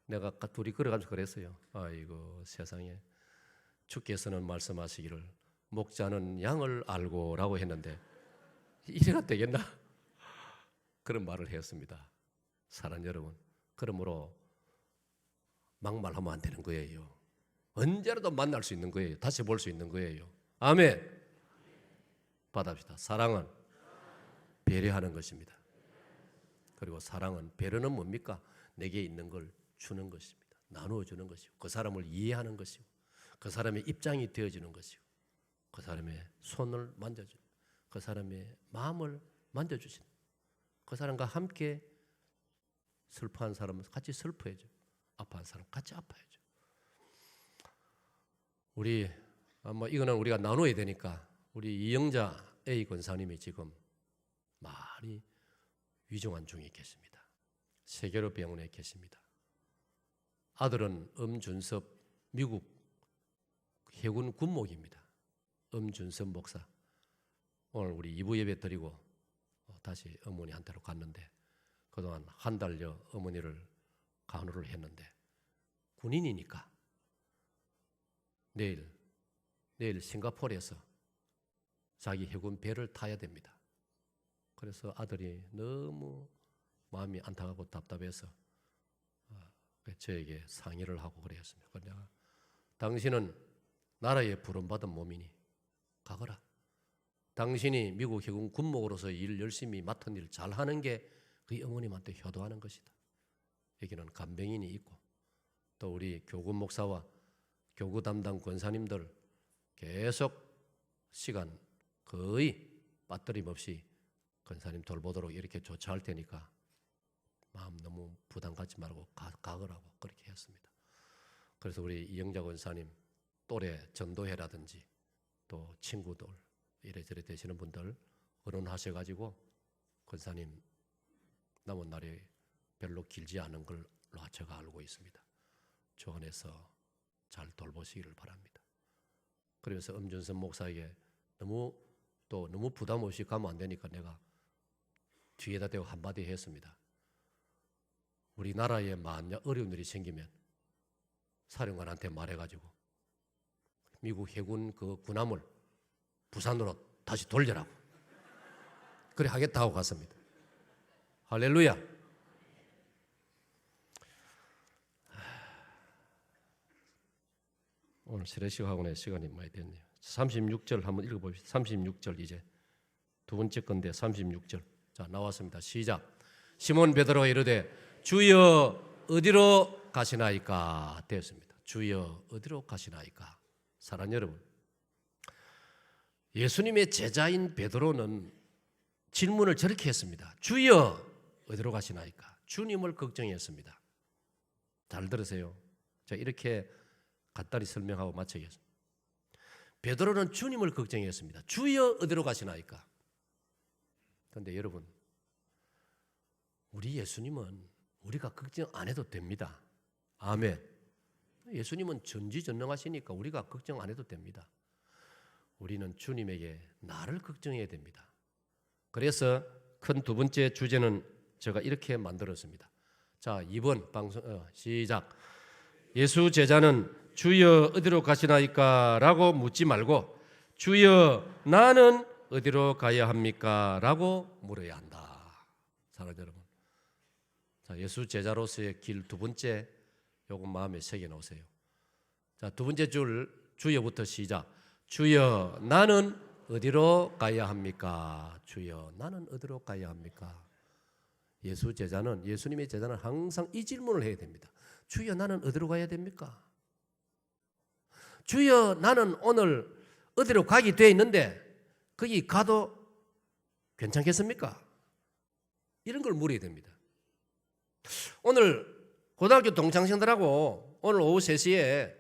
S1: 내가 둘이 걸어가면서 그랬어요. 아이고 세상에 주께서는 말씀하시기를 목자는 양을 알고라고 했는데 이래가 되겠나? 그런 말을 했습니다. 사랑하는 여러분, 그러므로 막말하면 안 되는 거예요. 언제라도 만날 수 있는 거예요. 다시 볼 수 있는 거예요. 아멘. 받합시다. 사랑은 배려하는 것입니다. 그리고 사랑은 배려는 뭡니까? 내게 있는 걸 주는 것입니다. 나누어 주는 것이고 그 사람을 이해하는 것이고 그 사람의 입장이 되어주는 것이고 그 사람의 손을 만져주는 그 사람의 마음을 만져주시는 그 사람과 함께 슬퍼한 사람은 같이 슬퍼해줘. 아파한 사람 같이 아파해줘. 이거는 우리가 나눠야 되니까 우리 이영자 A 권사님이 지금 많이 위중한 중에 계십니다. 세계로 병원에 계십니다. 아들은 엄준섭 미국 해군 군목입니다. 엄준섭 목사. 오늘 우리 2부 예배 드리고 다시 어머니한테로 갔는데 그동안 한 달여 어머니를 간호를 했는데 군인이니까 내일 싱가포르에서 자기 해군 배를 타야 됩니다. 그래서 아들이 너무 마음이 안타깝고 답답해서 저에게 상의를 하고 그랬습니다. 내가 당신은 나라에 부름받은 몸이니 가거라. 당신이 미국 해군 군목으로서 일 열심히 맡은 일 잘하는 게 그 어머님한테 효도하는 것이다. 여기는 간병인이 있고 또 우리 교구 목사와 교구 담당 권사님들 계속 시간 거의 빠뜨림 없이 권사님 돌보도록 이렇게 조처할 테니까 마음 너무 부담 갖지 말고 가거라고 그렇게 했습니다. 그래서 우리 이영자 권사님 또래 전도회라든지 또 친구들 이래저래 되시는 분들 의논하셔가지고 권사님 남은 날이 별로 길지 않은 걸로 제가 알고 있습니다. 주 안에서 잘 돌보시기를 바랍니다. 그러면서 엄준선 목사에게 너무 부담 없이 가면 안 되니까 내가 뒤에다 대고 한마디 했습니다. 우리나라에 만약 어려운 일이 생기면 사령관한테 말해가지고 미국 해군 그 군함을 부산으로 다시 돌려라고 그래 하겠다 하고 갔습니다. 할렐루야. 오늘 세례식 학원의 시간이 많이 됐네요. 36절 한번 읽어봅시다. 36절 이제 두 번째 건데 36절. 자, 나왔습니다. 시작. 시몬 베드로가 이르되 주여 어디로 가시나이까 되었습니다. 주여 어디로 가시나이까. 사랑하는 여러분, 예수님의 제자인 베드로는 질문을 저렇게 했습니다. 주여 어디로 가시나이까. 주님을 걱정했습니다. 잘 들으세요. 자, 이렇게 간단히 설명하고 마치겠습니다. 베드로는 주님을 걱정했습니다. 주여 어디로 가시나이까. 그런데 여러분, 우리 예수님은 우리가 걱정 안 해도 됩니다. 아멘. 예수님은 전지전능하시니까 우리가 걱정 안 해도 됩니다. 우리는 주님에게 나를 걱정해야 됩니다. 그래서 큰 두 번째 주제는 제가 이렇게 만들었습니다. 자, 2번 방송 시작. 예수 제자는 주여 어디로 가시나이까 라고 묻지 말고 주여 나는 어디로 가야 합니까? 라고 물어야 한다. 사랑하는 여러분, 자, 예수 제자로서의 길 두 번째 요거 마음에 새겨 놓으세요. 자, 두 번째 줄 주여부터 시작. 주여 나는 어디로 가야 합니까? 주여 나는 어디로 가야 합니까? 예수 제자는, 예수님의 제자는 항상 이 질문을 해야 됩니다. 주여 나는 어디로 가야 됩니까? 주여 나는 오늘 어디로 가게 돼 있는데 거기 가도 괜찮겠습니까? 이런 걸 물어야 됩니다. 오늘 고등학교 동창생들하고 오늘 오후 3시에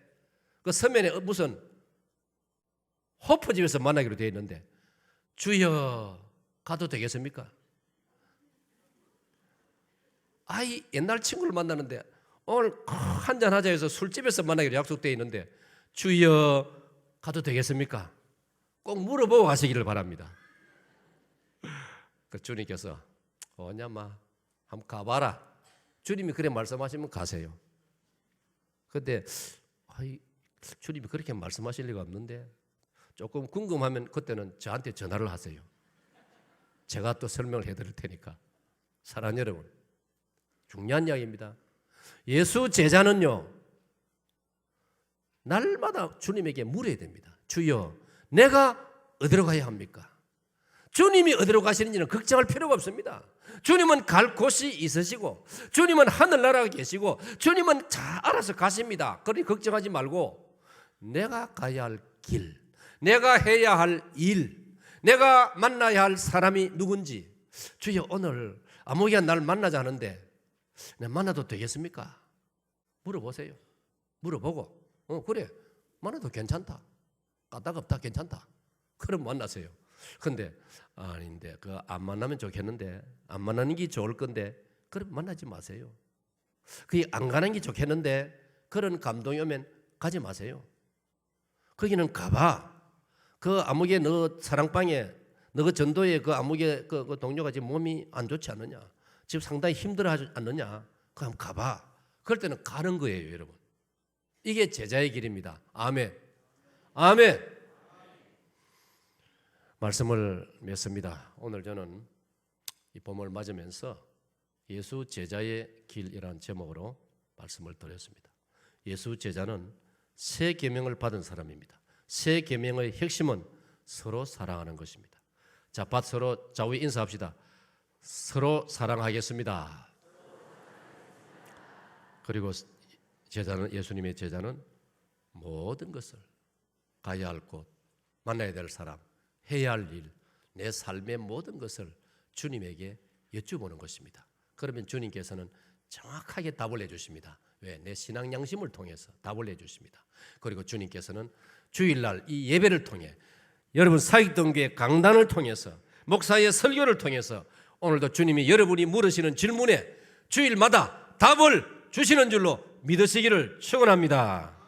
S1: 그 서면에 무슨 호프집에서 만나기로 되어 있는데 주여 가도 되겠습니까? 아이 옛날 친구를 만나는데 오늘 한잔하자 해서 술집에서 만나기로 약속되어 있는데 주여 가도 되겠습니까? 꼭 물어보고 가시기를 바랍니다. 그 주님께서 오냐마 한번 가봐라. 주님이 그래 말씀하시면 가세요. 근데 주님이 그렇게 말씀하실 리가 없는데 조금 궁금하면 그때는 저한테 전화를 하세요. 제가 또 설명을 해드릴 테니까. 사랑하는 여러분, 중요한 이야기입니다. 예수 제자는요, 날마다 주님에게 물어야 됩니다. 주여, 내가 어디로 가야 합니까? 주님이 어디로 가시는지는 걱정할 필요가 없습니다. 주님은 갈 곳이 있으시고 주님은 하늘나라에 계시고 주님은 잘 알아서 가십니다. 그러니 걱정하지 말고 내가 가야 할 길, 내가 해야 할 일, 내가 만나야 할 사람이 누군지, 주여 오늘 아무개가 날 만나자 하는데 내가 만나도 되겠습니까? 물어보세요. 물어보고 그래 만나도 괜찮다, 까딱없다, 괜찮다, 그럼 만나세요. 근데 아닌데 그 안 만나면 좋겠는데, 안 만나는 게 좋을 건데 그럼 만나지 마세요. 그게 안 가는 게 좋겠는데 그런 감동이 오면 가지 마세요. 거기는 가봐. 그 아무개 너 사랑방에 너 그 전도에 그 아무개 그 동료가 지금 몸이 안 좋지 않느냐, 지금 상당히 힘들어하지 않느냐, 그 한번 가봐. 그럴 때는 가는 거예요, 여러분. 이게 제자의 길입니다. 아멘. 아멘. 말씀을 맺습니다. 오늘 저는 이 봄을 맞으면서 예수 제자의 길이라는 제목으로 말씀을 드렸습니다. 예수 제자는 새 계명을 받은 사람입니다. 새 계명의 핵심은 서로 사랑하는 것입니다. 자, 서로 좌우 인사합시다. 서로 사랑하겠습니다. 그리고 제자는, 예수님의 제자는 모든 것을, 가야 할 곳, 만나야 될 사람, 해야 할 일, 내 삶의 모든 것을 주님에게 여쭤보는 것입니다. 그러면 주님께서는 정확하게 답을 해주십니다. 왜? 내 신앙 양심을 통해서 답을 해주십니다. 그리고 주님께서는 주일날 이 예배를 통해, 여러분 사익동교회 강단을 통해서, 목사의 설교를 통해서 오늘도 주님이 여러분이 물으시는 질문에 주일마다 답을 주시는 줄로 믿으시기를 축원합니다.